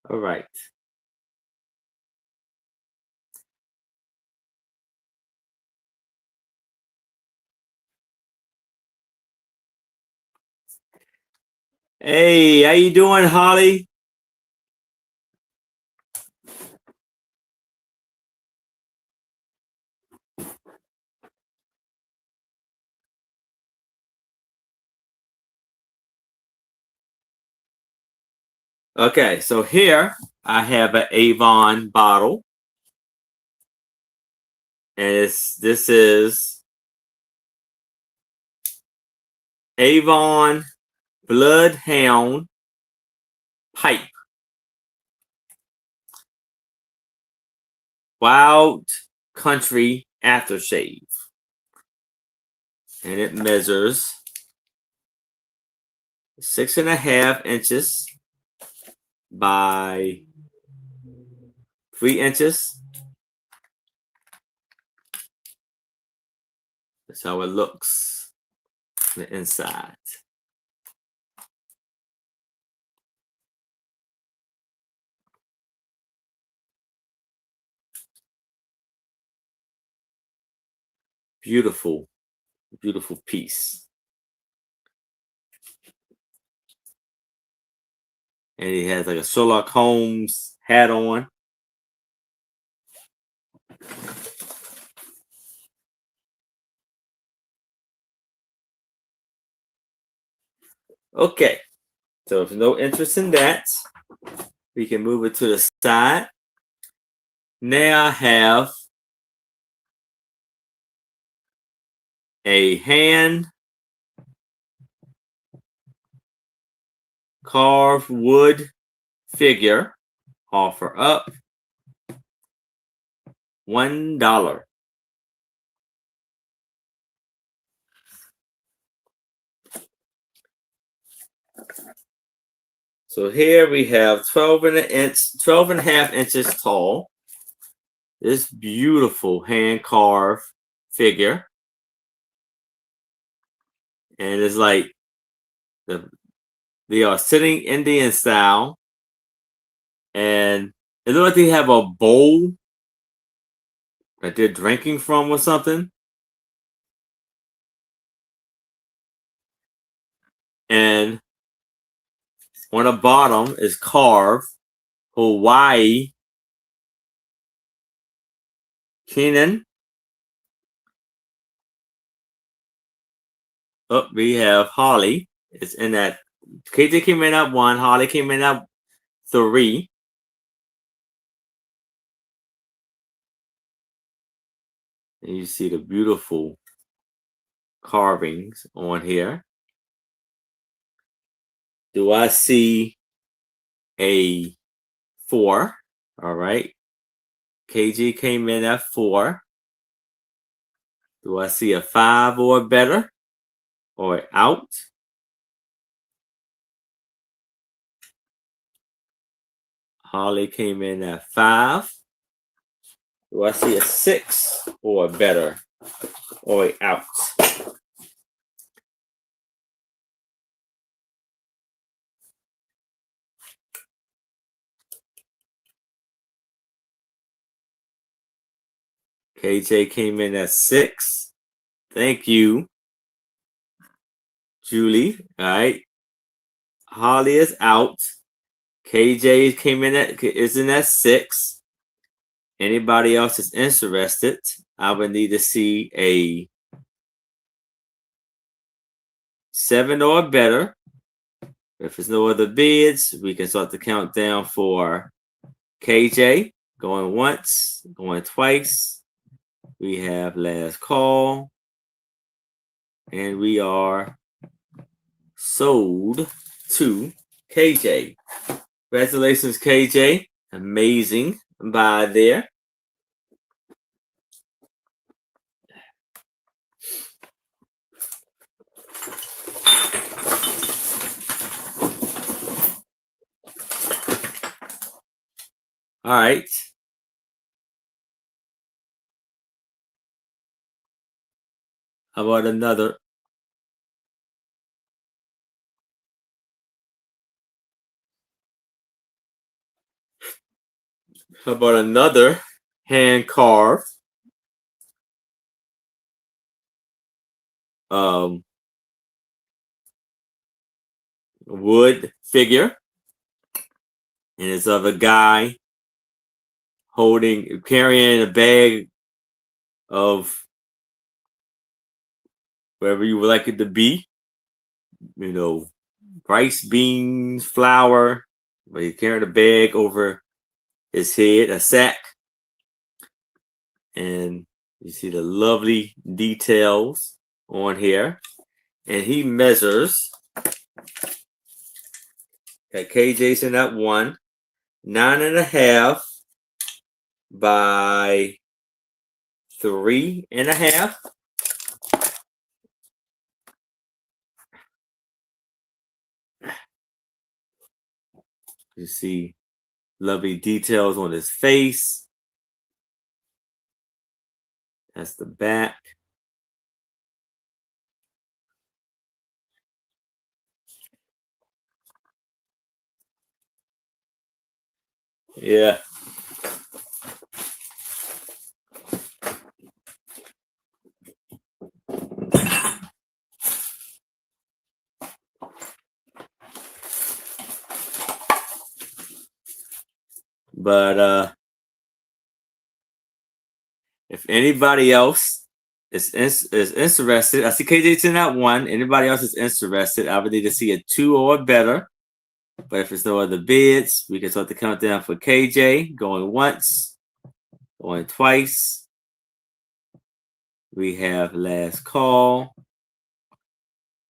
All right. Hey, how you doing, Holly? Okay, so here I have an Avon bottle, and this is Avon Bloodhound Pipe Wild Country Aftershave, and it measures 6.5 inches by 3 inches. That's how it looks on the inside. Beautiful, beautiful piece. And he has like a Sherlock Holmes hat on. Okay, so if no interest in that, we can move it to the side. Now I have a hand carved wood figure, offer up $1. So here we have 12.5 inches tall. This beautiful hand carved figure. And it's like they are sitting Indian style. And it looks like they have a bowl that they're drinking from or something. And on the bottom is carved Hawaii, Kenan. Oh, we have Holly. It's in that. KJ came in at 1. Holly came in at 3. And you see the beautiful carvings on here. Do I see a 4? All right. KG came in at 4. Do I see a 5 or better? Or out? Holly came in at 5. Do I see a 6 or better? Or out? KJ came in at 6. Thank you, Julie. All right. Holly is out. KJ came in at is in at 6. Anybody else is interested? I would need to see a 7 or better. If there's no other bids, we can start the countdown for KJ. Going once, going twice. We have last call. And we are sold to KJ. Congratulations, KJ. Amazing buy there. All right. How about another? How about another hand carved wood figure? And it's of a guy carrying a bag of wherever you would like it to be. You know, rice, beans, flour. But he's carrying a bag over his head, a sack. And you see the lovely details on here. And he measures. Got KJ's in that 1. 9.5 by 3.5. You see lovely details on his face. That's the back. Yeah. But if anybody else is interested, I see KJ's in that 1. Anybody else is interested, I would need to see a 2 or better. But if there's no other bids, we can start the countdown for KJ. Going once, going twice. We have last call.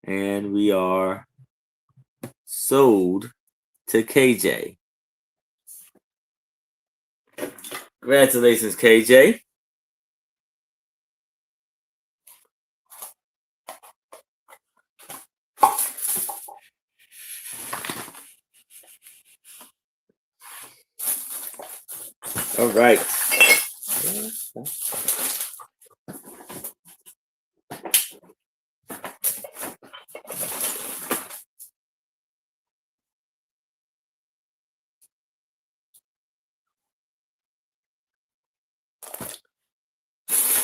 And we are sold to KJ. Congratulations, KJ. All right.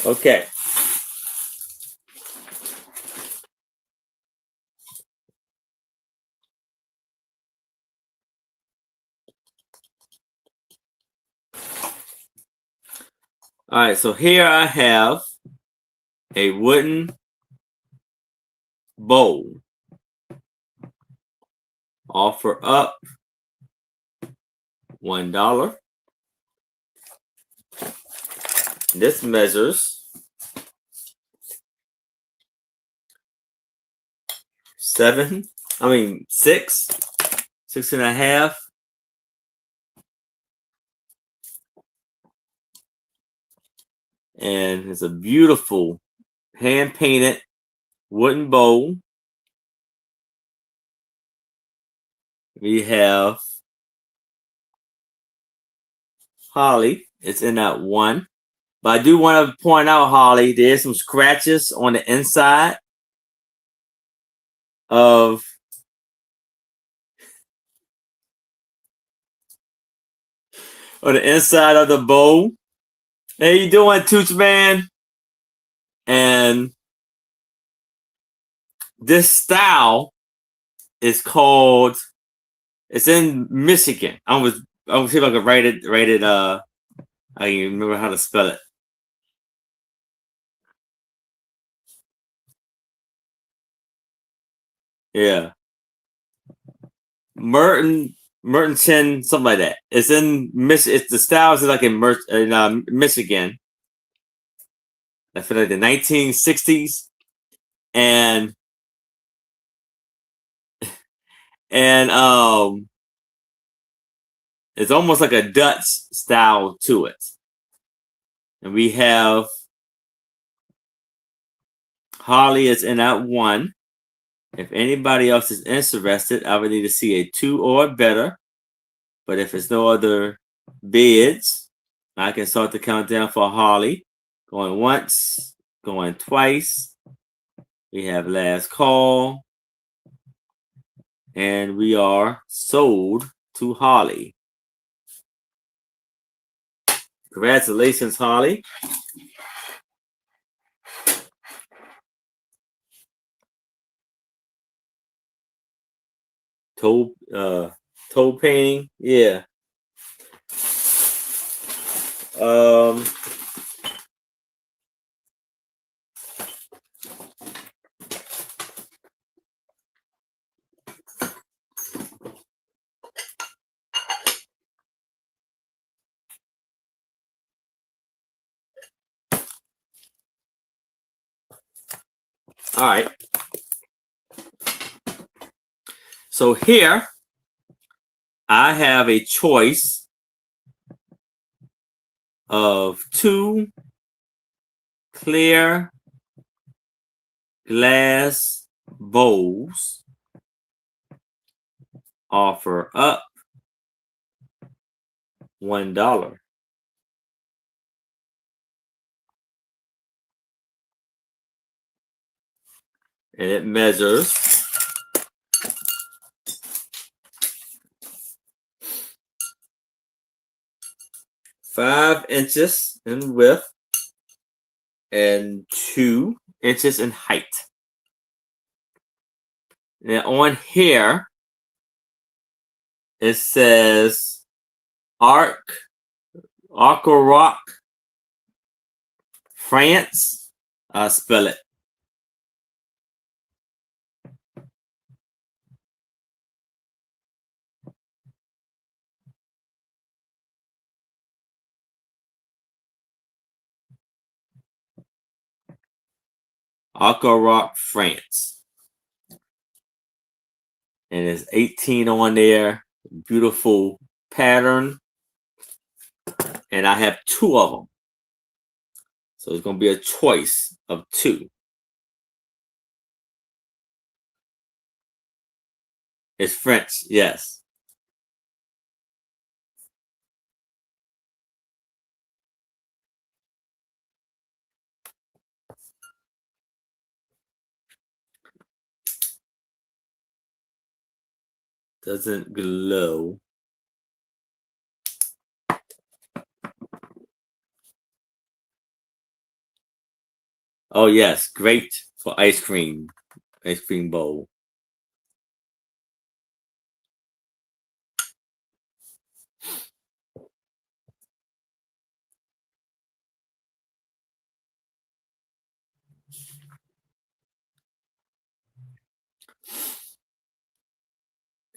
Okay. All right, so here I have a wooden bowl. Offer up $1. This measures 6.5. And it's a beautiful hand painted wooden bowl. We have Holly. It's in that one. But I do want to point out, Holly, there's some scratches on the inside of the bowl. How you doing, Tooch Man? And this style is called. It's in Michigan. I was see if I could write it. I can remember how to spell it. Yeah, Merton, something like that. It's in It's the styles is like in Michigan. I feel like the 1960s, and and it's almost like a Dutch style to it. And we have Holly is in that one. If anybody else is interested, I would need to see a 2 or better. But if it's no other bids, I can start the countdown for Holly. Going once, going twice. We have last call. And we are sold to Holly. Congratulations, Holly. Toe painting, yeah. Um, all right. So here I have a choice of 2 clear glass bowls. Offer up $1. And it measures 5 inches in width and 2 inches in height. And on here, it says Arc Rock, France. I'll spell it. Rock, France. And there's 18 on there. Beautiful pattern. And I have 2 of them. So it's going to be a choice of 2. It's French, yes. Doesn't glow. Oh yes, great for ice cream bowl.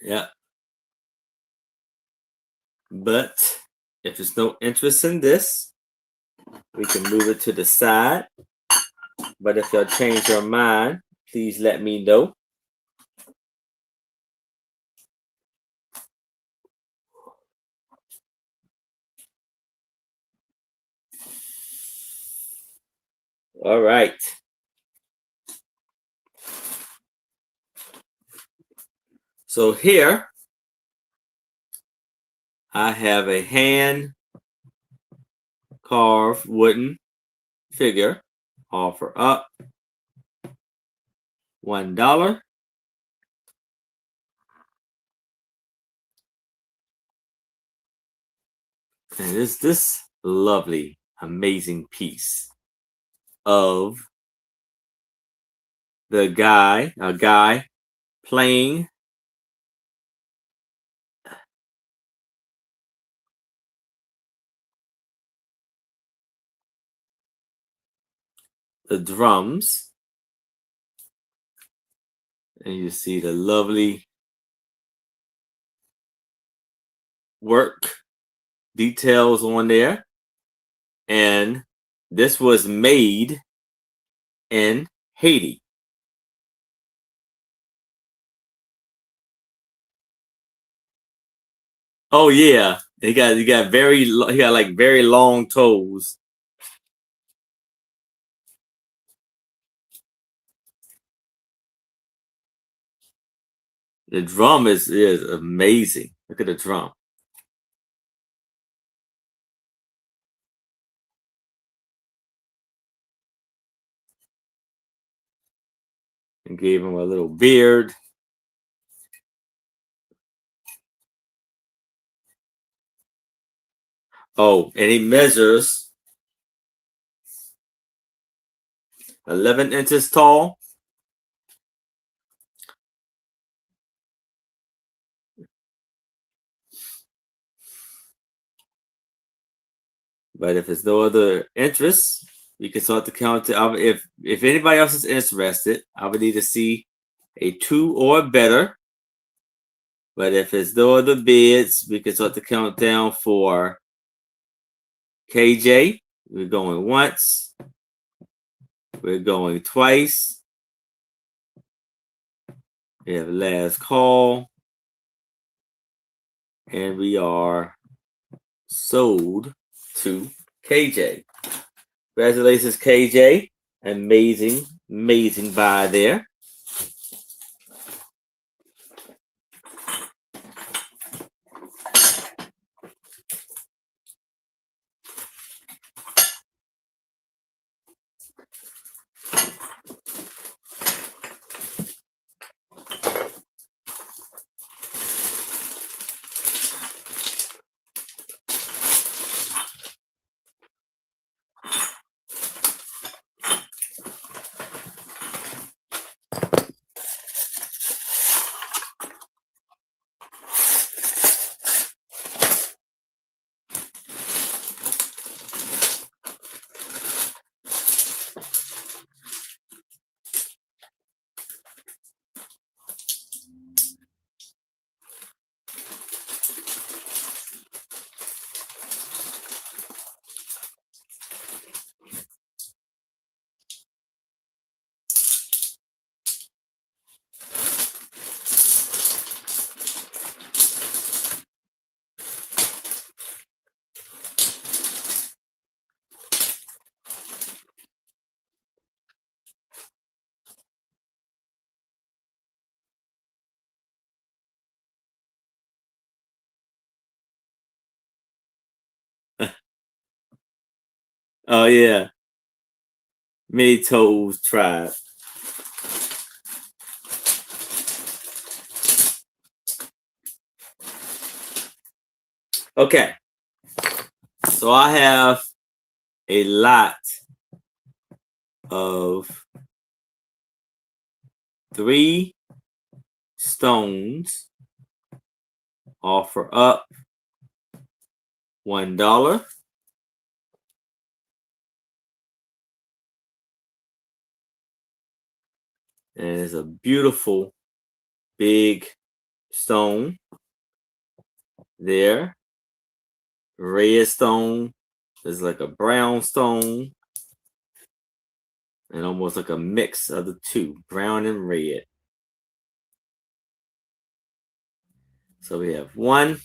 Yeah, but if there's no interest in this, we can move it to the side. But if y'all change your mind, please let me know. All right. So here I have a hand carved wooden figure. Offer up $1. And it's this lovely, amazing piece of a guy playing the drums. And you see the lovely work details on there. And this was made in Haiti. Oh yeah, he got like very long toes. The drum is amazing. Look at the drum. And gave him a little beard. Oh, and he measures 11 inches tall. But if there's no other interest, we can start to count. If anybody else is interested, I would need to see a 2 or better. But if there's no other bids, we can start the countdown for KJ. We're going once. We're going twice. We have last call. And we are sold to KJ. Congratulations, KJ. Amazing, amazing buy there. Oh yeah, Many Toes Tribe. Okay, so I have a lot of 3 stones offer up $1. And it's a beautiful big stone there. Red stone. There's like a brown stone. And almost like a mix of the two, brown and red. So we have 1,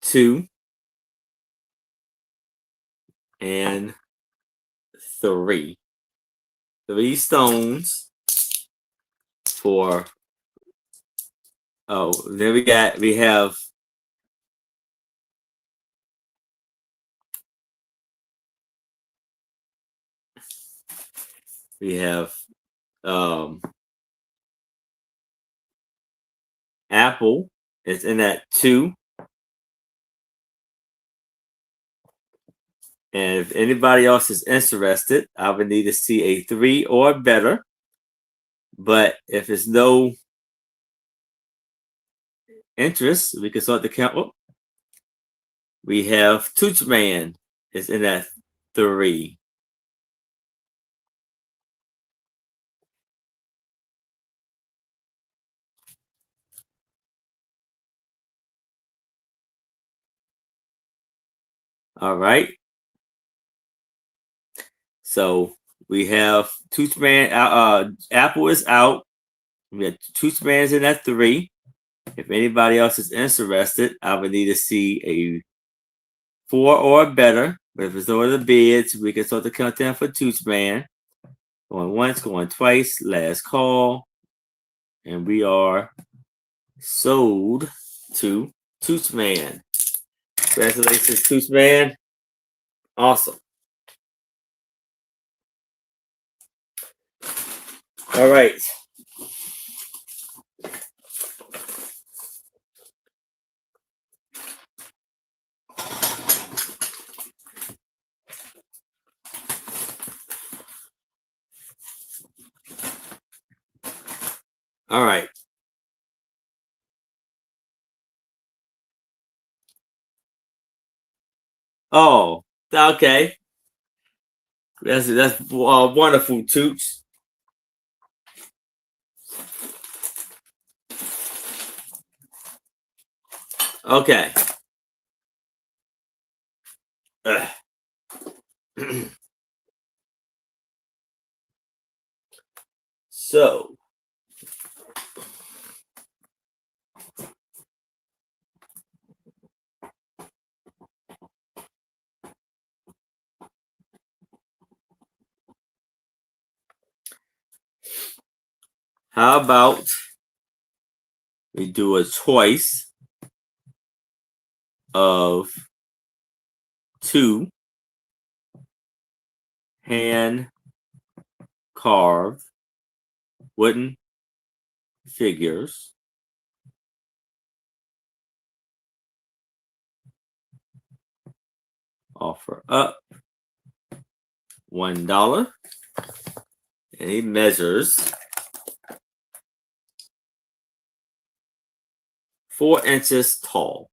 2, and 3. 3 stones for, oh, then we have apple. It's in that 2. And if anybody else is interested, I would need to see a 3 or better. But if it's no interest, we can start the count. Oh, we have Tooch Man is in that 3. All right. So we have Tooth Man. Apple is out. We have Tooth Man's in at 3. If anybody else is interested, I would need to see a 4 or better. But if it's over the bids, we can start the countdown for Tooth Man. Going once, going twice. Last call, and we are sold to Tooth Man. Congratulations, Tooth Man. Awesome. All right. All right. Oh, okay. That's wonderful, Toots. Okay. So, how about we do a choice of 2 hand carved wooden figures offer up $1, and he measures 4 inches tall.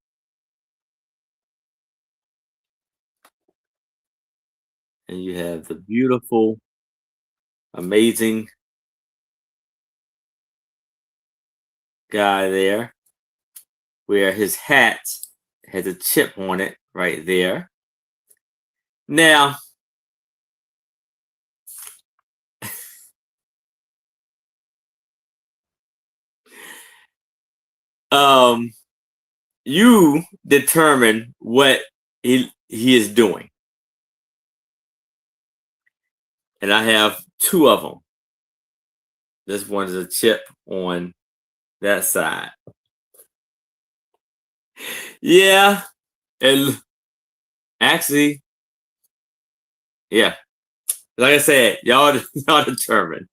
And you have the beautiful, amazing guy there, where his hat has a chip on it right there. Now, you determine what he is doing, and I have 2 of them. This one is a chip on that side. Yeah, and actually, yeah. Like I said, y'all determine.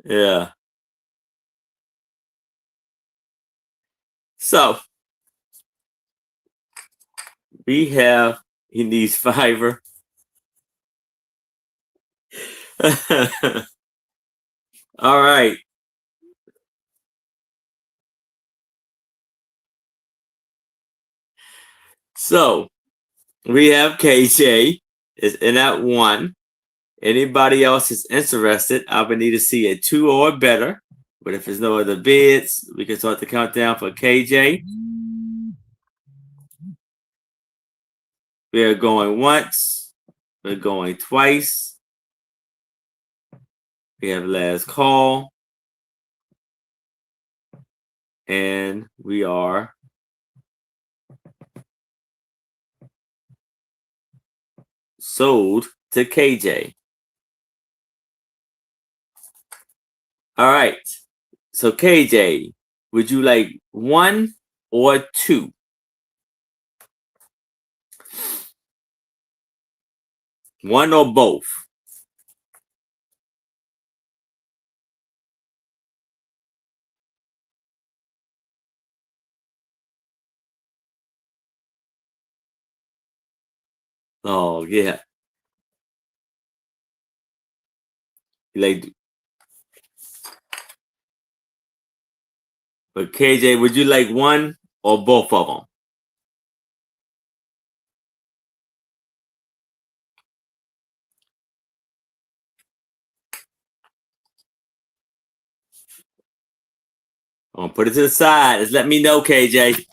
Yeah. So we have in these fiber. All right. So we have KJ is in at 1. Anybody else is interested, I would need to see a 2 or better. But if there's no other bids, we can start the countdown for KJ. We are going once. We're going twice. We have last call. And we are sold to KJ. All right. So KJ, would you like 1 or 2? One or both? Oh yeah. Like, but KJ, would you like 1 or both of them? I'm gonna put it to the side. Just let me know, KJ.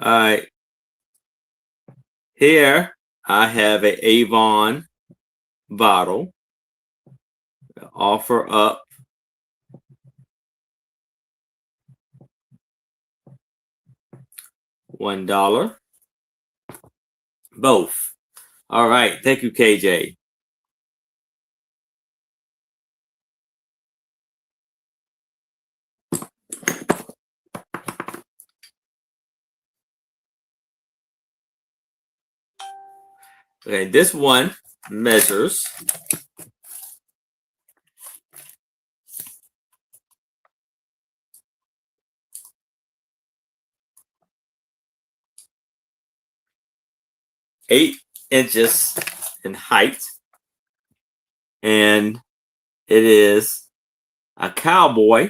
All right. Here I have a Avon bottle. Offer up $1. Both. All right. Thank you, KJ. Okay, this one measures 8 inches in height, and it is a cowboy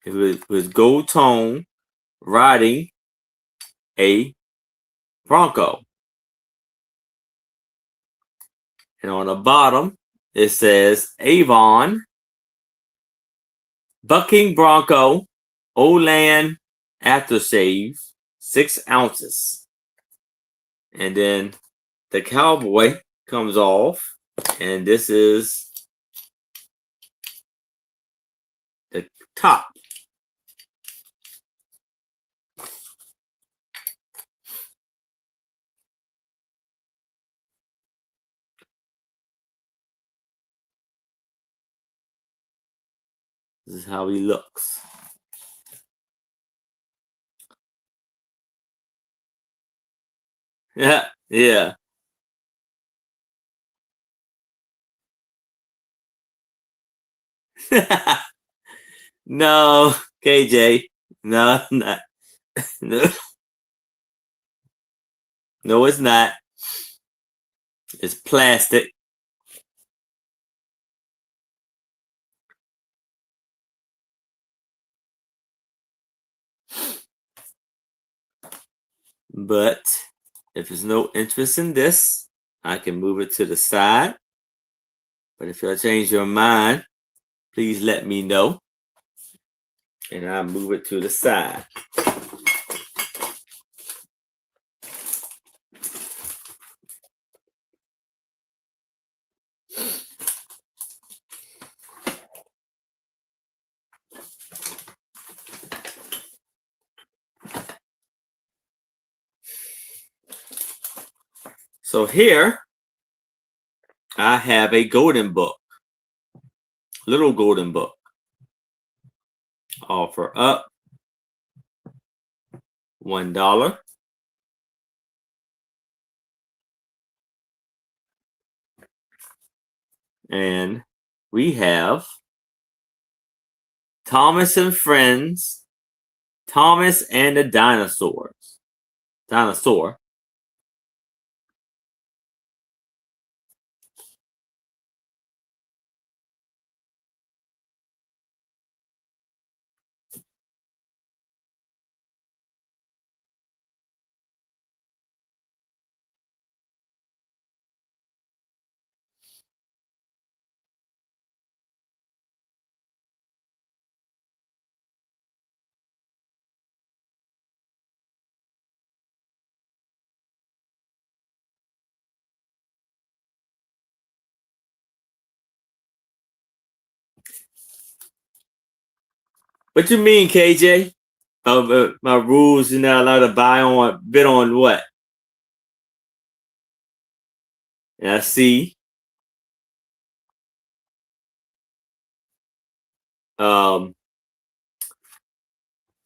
with gold tone riding a bronco. And on the bottom, it says Avon Bucking Bronco Olan Aftershave, 6 ounces. And then the cowboy comes off, and this is the top. This is how he looks. Yeah, yeah. No, KJ. No, not. No, no, it's not. It's plastic. But if there's no interest in this, I can move it to the side. But if you'll change your mind, please let me know. And I'll move it to the side. So here I have a golden book, little golden book. Offer up $1. And we have Thomas and Friends, Thomas and the Dinosaur. What you mean, KJ? My rules, you're not allowed to bid on what? And I see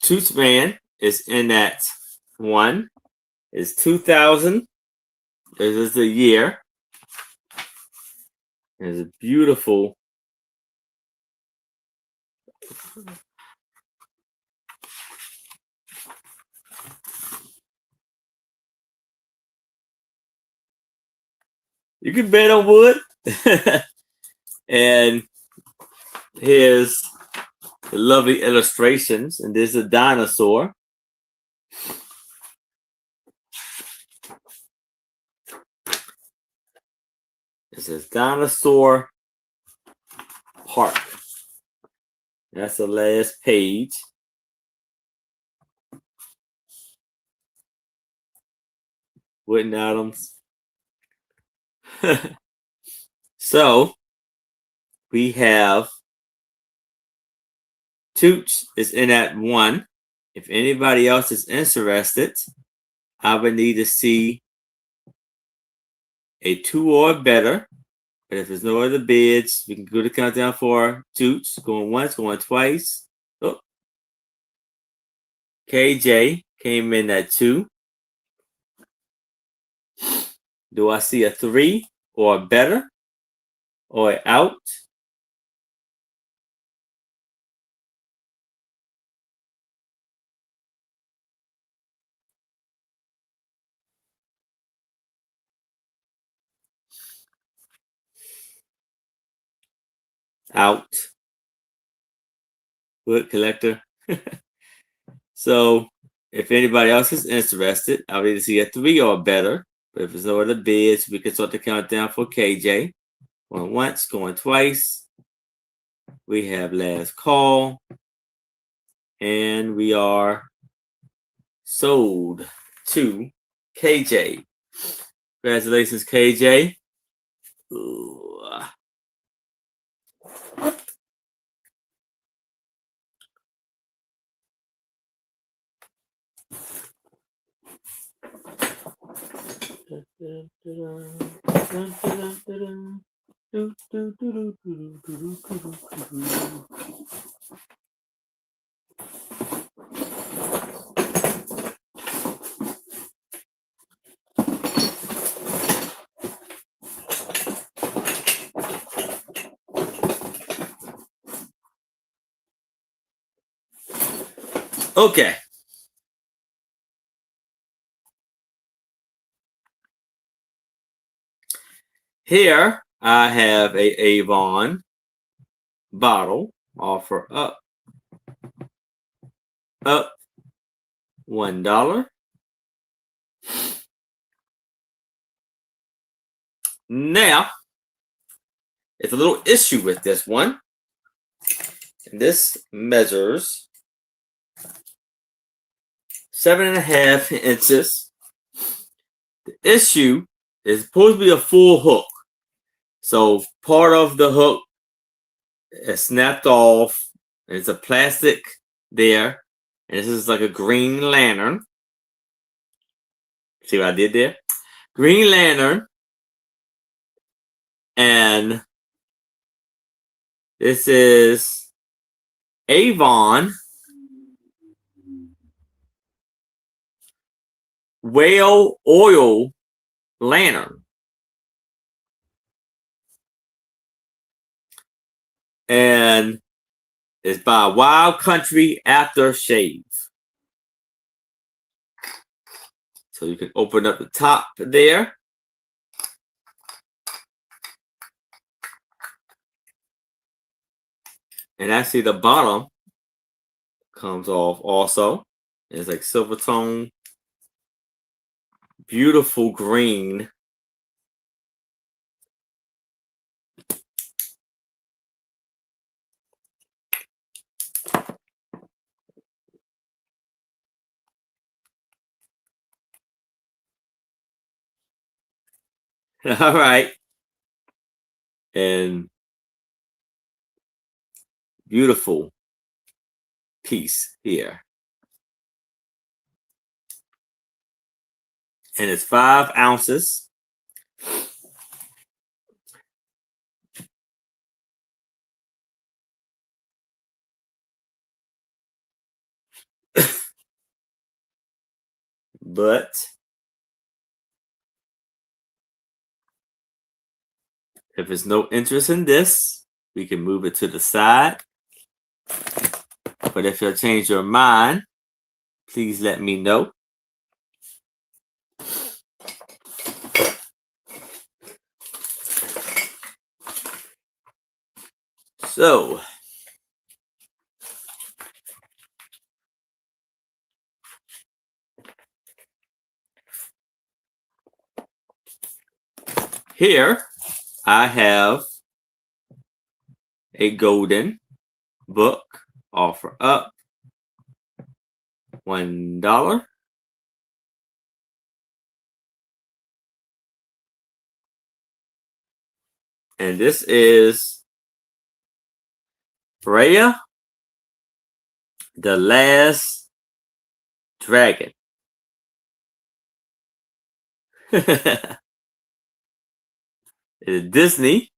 Toots Man is in that one. It's 2000. This is the year. It's a beautiful. You can bet on wood. And here's the lovely illustrations. And there's a dinosaur. It says Dinosaur Park. That's the last page. Wooden Adams. So we have Toots is in at 1. If anybody else is interested, I would need to see a 2 or better. But if there's no other bids, we can go to countdown for Toots. Going once, going twice. Oh. KJ came in at 2. Do I see a 3 or better? Or out? Out. Wood collector. So if anybody else is interested, I'll need to see a 3 or better. But if there's no other bids, we can start the countdown for KJ. Going once, going twice. We have last call. And we are sold to KJ. Congratulations, KJ. Ooh. Okay. Here I have a Avon bottle. Offer up $1. Now, it's a little issue with this one. And this measures 7.5 inches. The issue is supposed to be a full hook. So part of the hook is snapped off. It's a plastic there. And this is like a green lantern. See what I did there? Green Lantern, and this is Avon Whale Oil Lantern. And it's by Wild Country Aftershave. So you can open up the top there. And actually the bottom comes off also. It's like silver tone, beautiful green. All right. And beautiful piece here. And it's 5 ounces. But if there's no interest in this, we can move it to the side. But if you'll change your mind, please let me know. So, here I have a golden book offer up $1. And this is Freya, the Last Dragon. It's Disney.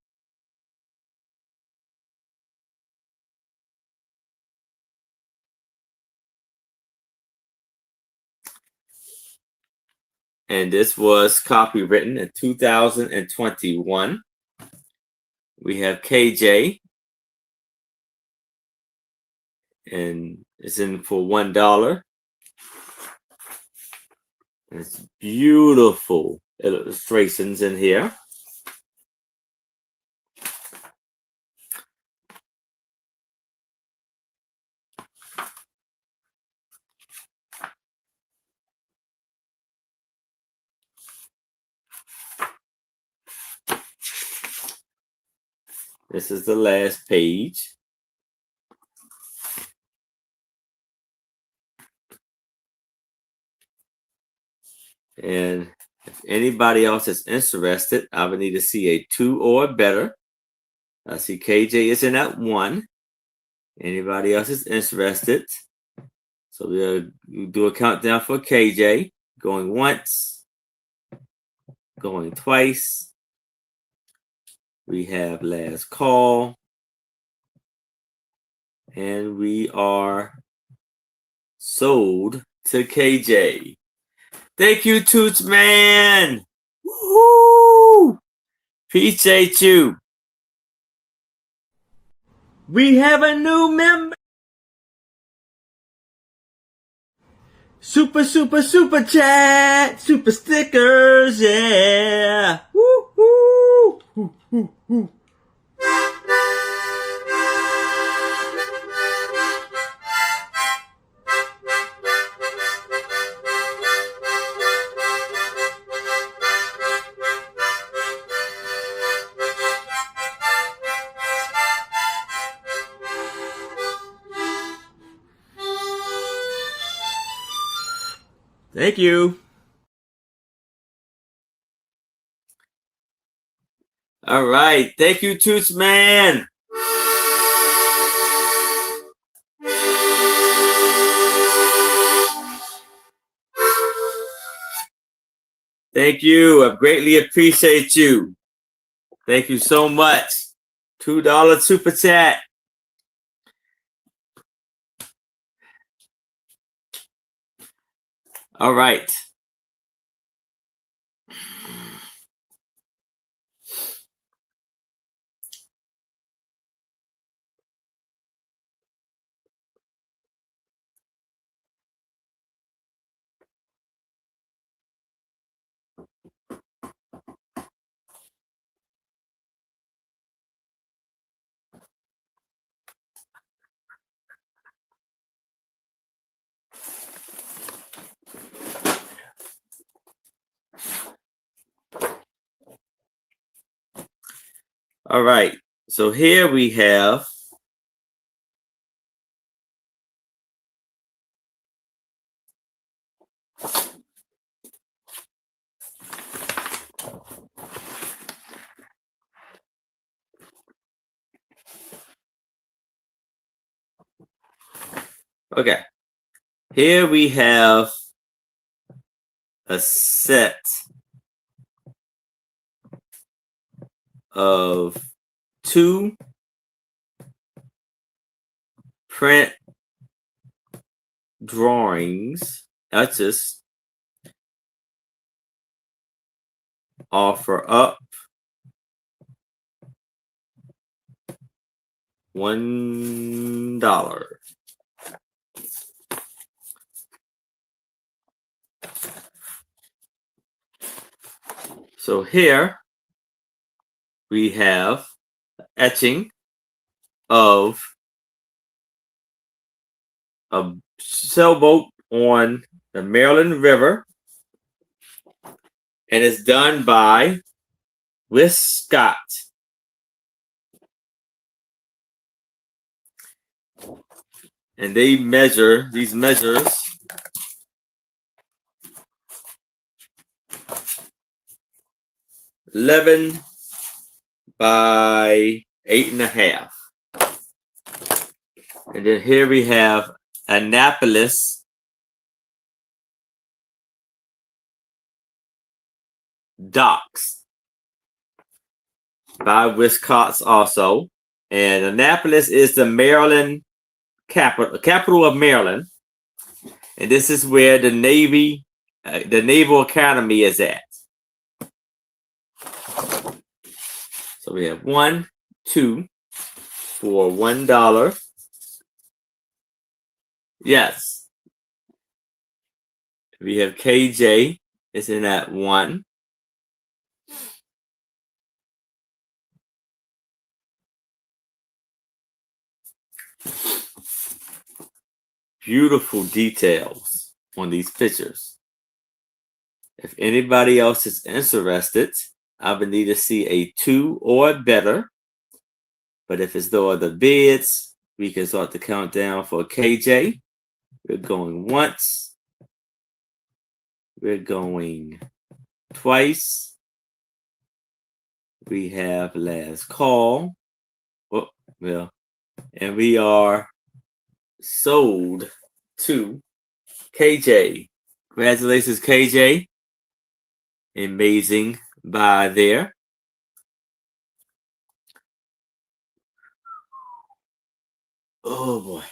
And this was copywritten in 2021. We have KJ. And it's in for $1. It's beautiful illustrations in here. This is the last page. And if anybody else is interested, I would need to see a 2 or better. I see KJ is in at 1. Anybody else is interested? So we'll do a countdown for KJ. Going once. Going twice. We have last call. And we are sold to KJ. Thank you, Toots Man. Woo! Appreciate you. We have a new member. Super chat. Super stickers. Yeah. Woo hoo. Woo, woo, woo. Thank you. All right. Thank you, Toots Man. Thank you. I greatly appreciate you. Thank you so much. $2 super chat. All right. All right. So here we have okay. Here we have a set of 2 print drawings. That's just offer up $1. So here we have etching of a sailboat on the Maryland River, and it's done by Wis Scott. And they measure these measures 11 by 8.5. And then here we have Annapolis Docks by Wisconsin also. And Annapolis is the Maryland capital of Maryland. And this is where the Navy, the Naval Academy is at. So we have 1, 2 for $1. Yes. We have KJ is in at 1. Beautiful details on these pictures. If anybody else is interested, I would need to see a 2 or better. But if it's no other bids, we can start the countdown for KJ. We're going once. We're going twice. We have last call. Oh, well, and we are sold to KJ. Congratulations, KJ. Amazing buy there. Oh boy.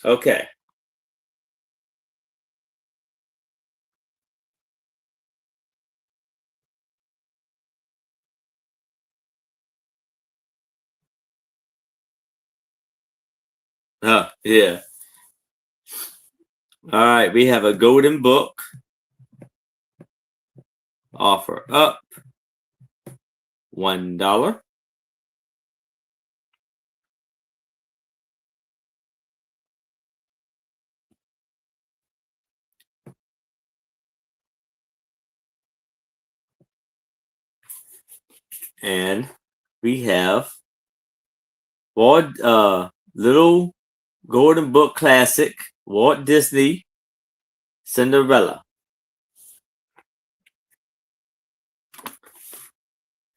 Okay. Yeah. All right. We have a golden book. Offer up $1. And we have Little Golden Book Classic, Walt Disney, Cinderella.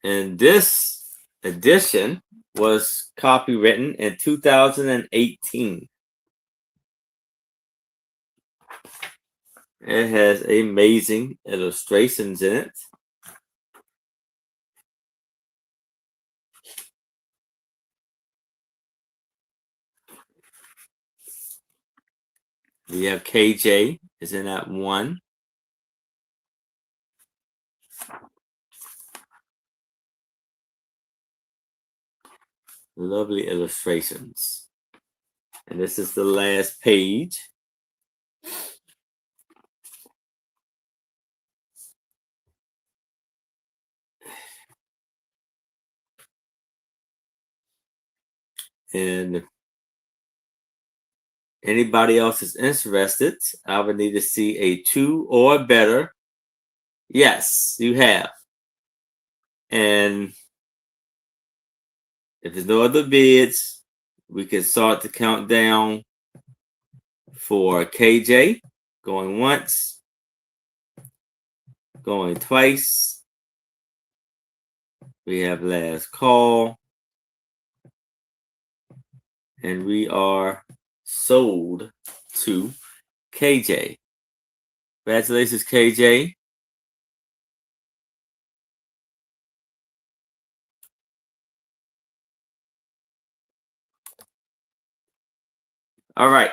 And this edition was copywritten in 2018. It has amazing illustrations in it. We have KJ is in that one. Lovely illustrations. And this is the last page. And if anybody else is interested, I would need to see a 2 or better. Yes, you have. And if there's no other bids, we can start the countdown for KJ. Going once, going twice. We have last call. And we are sold to KJ. Congratulations, KJ. All right.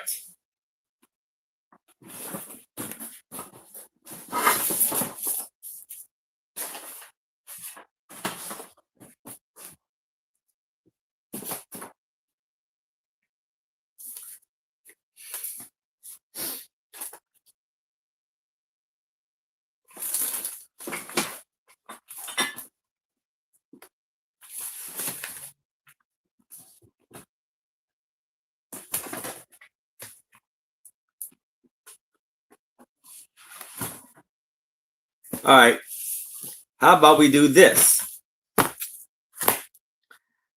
All right. How about we do this?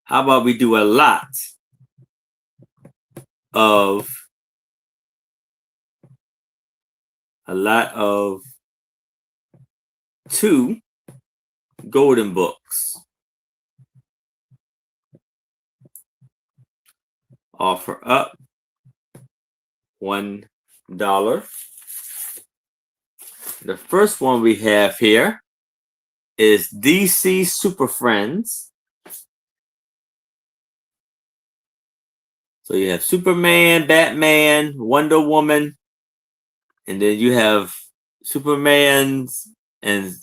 How about we do a lot of two golden books. Offer up $1. The first one we have here is DC Super Friends. So you have Superman, Batman, Wonder Woman, and then you have Superman's and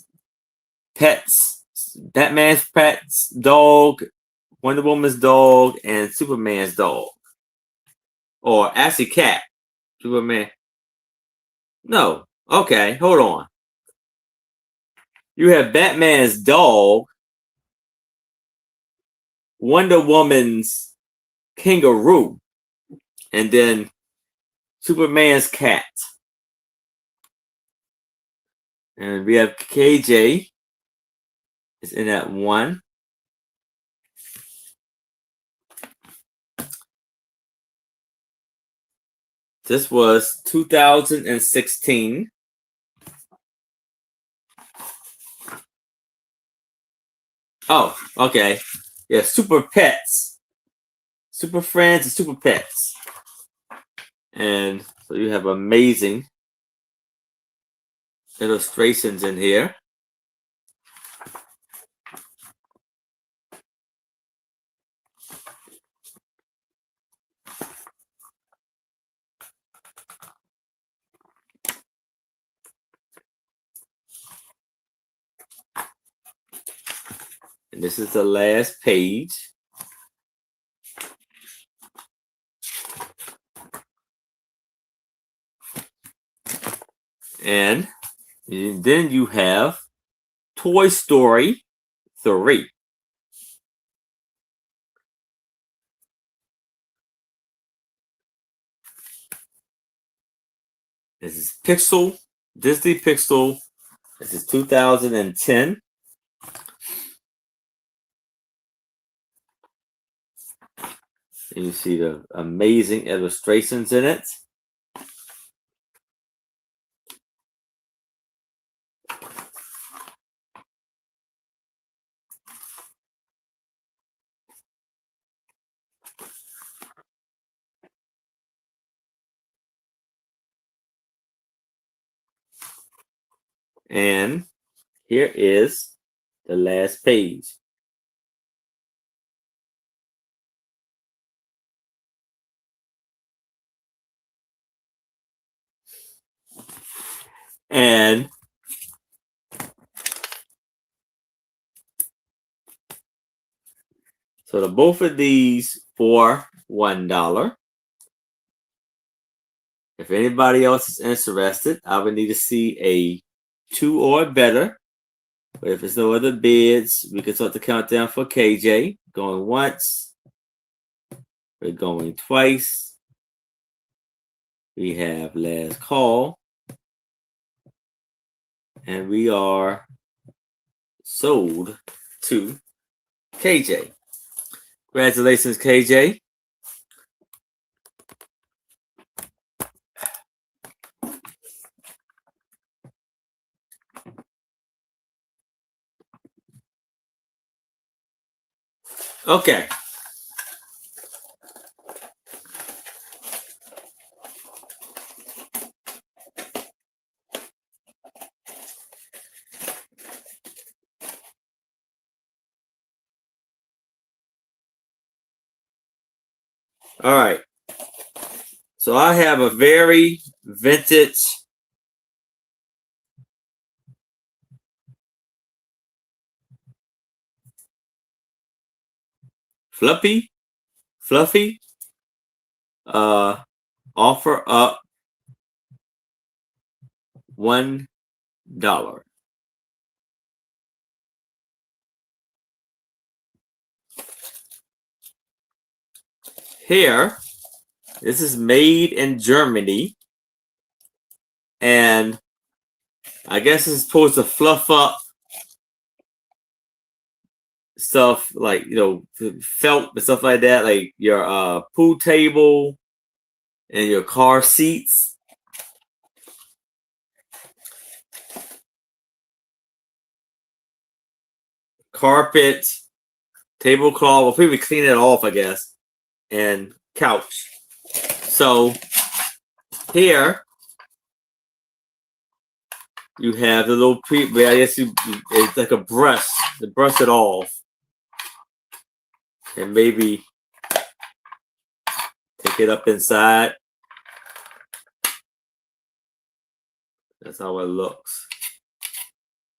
pets, Batman's pets, dog, Wonder Woman's dog, and Superman's dog. Or actually cat. Superman. No. Okay, hold on. You have Batman's dog, Wonder Woman's kangaroo, and then Superman's cat. And we have KJ is in that one. This was 2016. Oh, okay. Yeah, Super Pets. Super Friends and Super Pets. And so you have amazing illustrations in here. And this is the last page. And then you have Toy Story 3. This is Pixel, Disney Pixel. This is 2010. And you see the amazing illustrations in it. And here is the last page. And so the both of these for $1. If anybody else is interested, I would need to see a 2 or better. But if there's no other bids, we can start the countdown for KJ. Going once. We're going twice. We have last call. And we are sold to KJ. Congratulations, KJ. Okay. All right. So I have a very vintage fluffy offer up $1. Here, this is made in Germany, and I guess it's supposed to fluff up stuff like, felt and stuff like that, like your pool table and your car seats. Carpet, tablecloth, we'll probably clean it off, I guess, and couch. So here you have the little I guess it's like a brush to brush it off, and maybe take it up inside. That's how it looks.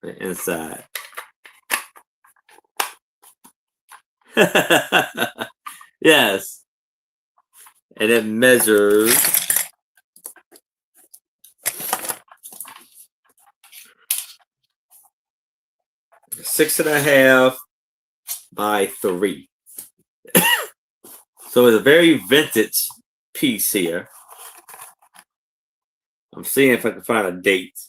The inside. Yes. And it measures 6.5 by 3. So it's a very vintage piece here. I'm seeing if I can find a date.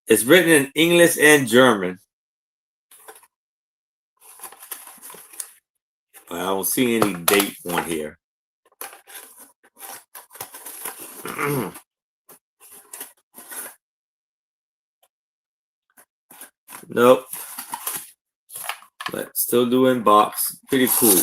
It's written in English and German. But I don't see any date on here. Nope. But still doing box. Pretty cool.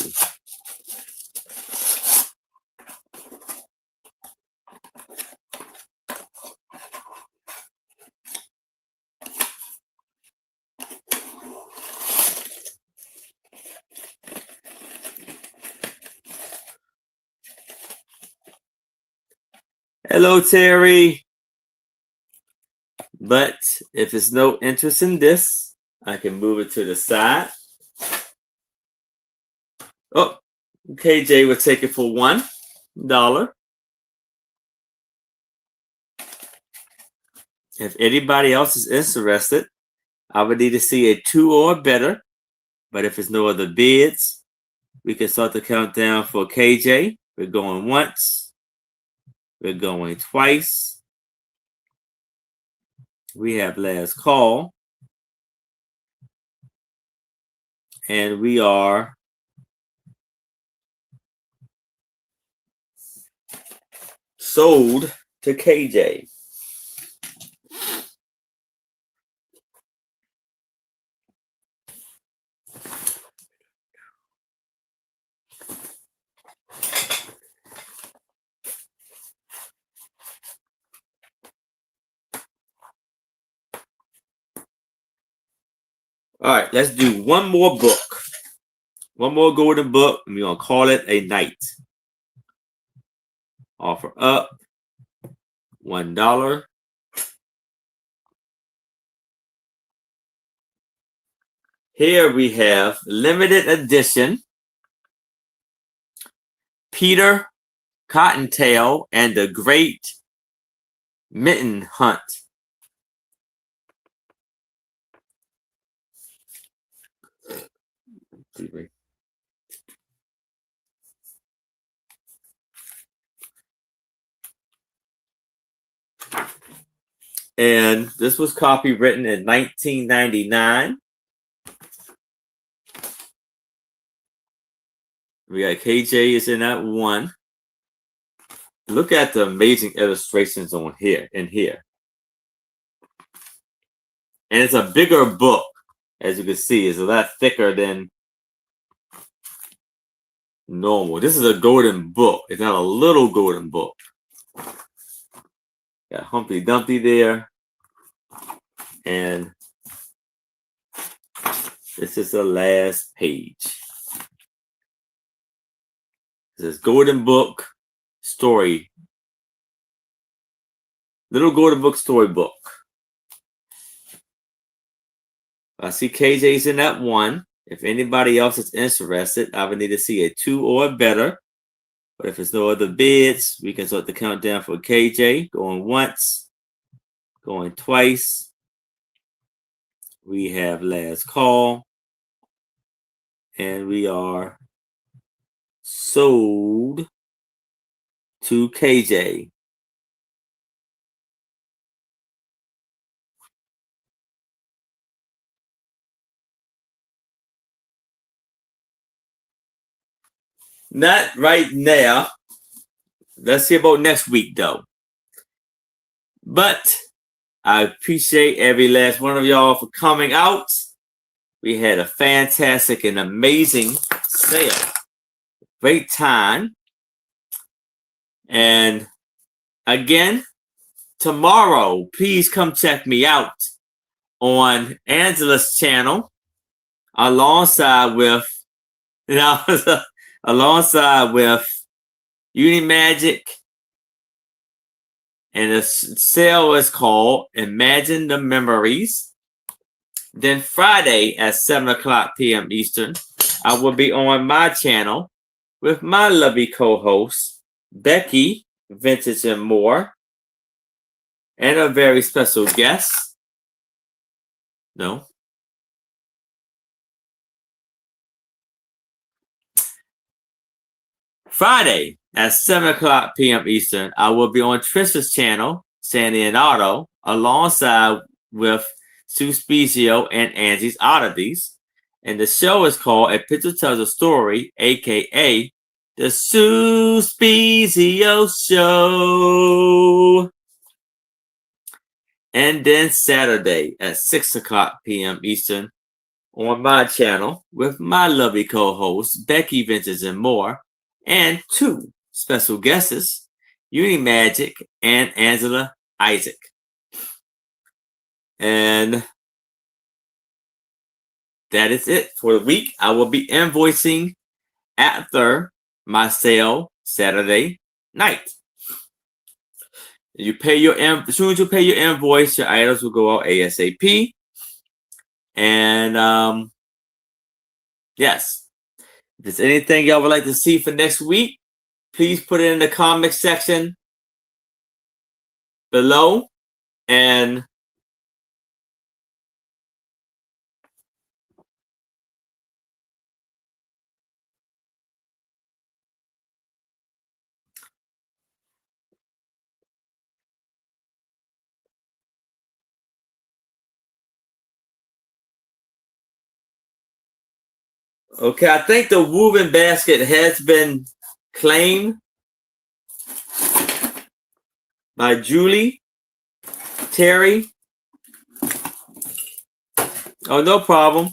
Hello, Terry. But if there's no interest in this, I can move it to the side. Oh, KJ would take it for $1. If anybody else is interested, I would need to see a 2 or better. But if there's no other bids, we can start the countdown for KJ. We're going once. We're going twice. We have last call. And we are sold to KJ. All right, let's do one more book. One more golden book, and we're going to call it a night. Offer up $1. Here we have limited edition Peter Cottontail and the Great Mitten Hunt. And this was copywritten in 1999. We got KJ is in that one. Look at the amazing illustrations on here and here. And it's a bigger book, as you can see. It's a lot thicker than normal. This is a golden book. It's not a little golden book. Got Humpty Dumpty there. And this is the last page. This is Golden Book Story. Little Golden Book Storybook. I see KJ's in that one. If anybody else is interested, I would need to see a 2 or better. But if there's no other bids, we can start the countdown for KJ. Going once, going twice. We have last call. And we are sold to KJ. Not right now. Let's see about next week, though. But I appreciate every last one of y'all for coming out. We had a fantastic and amazing sale. Great time. And again, tomorrow, please come check me out on Angela's channel alongside with Unimagic, and the sale is called Imagine the Memories. Then Friday at 7 o'clock p.m. Eastern, I will be on my channel with my lovely co-host, Becky, Vintage and More, and a very special guest. No. Friday at 7 o'clock p.m. Eastern, I will be on Trisha's channel, Sandy and Otto, alongside with Sue Spezio and Angie's Oddities. And the show is called A Picture Tells a Story, aka The Sue Spezio Show. And then Saturday at 6 o'clock p.m. Eastern on my channel with my lovely co-hosts, Becky Vintage and More, and 2 special guests, Unimagic and Angela Isaac. And that is it for the week. I will be invoicing after my sale Saturday night. You pay your as soon as you pay your invoice, your items will go out ASAP. And yes, if there's anything y'all would like to see for next week, please put it in the comment section below. And okay, I think the woven basket has been claimed by Julie, Terry. Oh, no problem.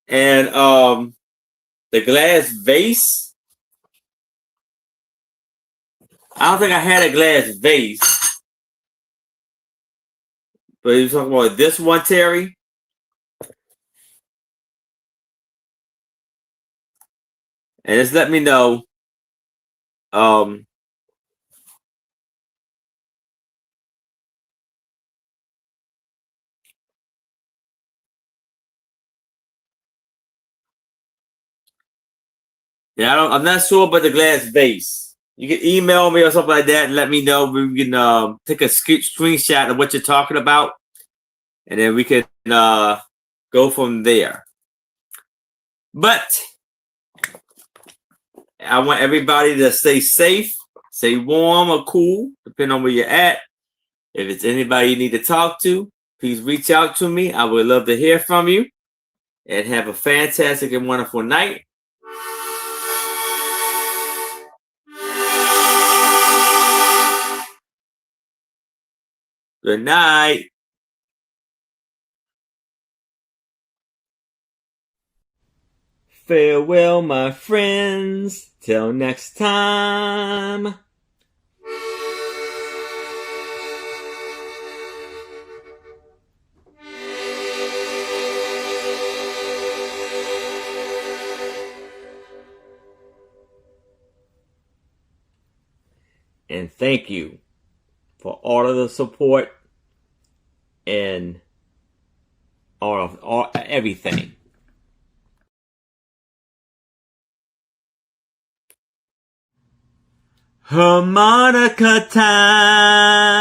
And the glass vase. I don't think I had a glass vase. But you're talking about this one, Terry? And just let me know. Yeah, I'm not sure about the glass vase. You can email me or something like that and let me know. We can take a screenshot of what you're talking about, and then we can go from there. But I want everybody to stay safe, stay warm or cool, depending on where you're at. If it's anybody you need to talk to, please reach out to me. I would love to hear from you. And have a fantastic and wonderful night. Good night. Farewell, my friends. Till next time. And thank you for all of the support and all everything. Harmonica time.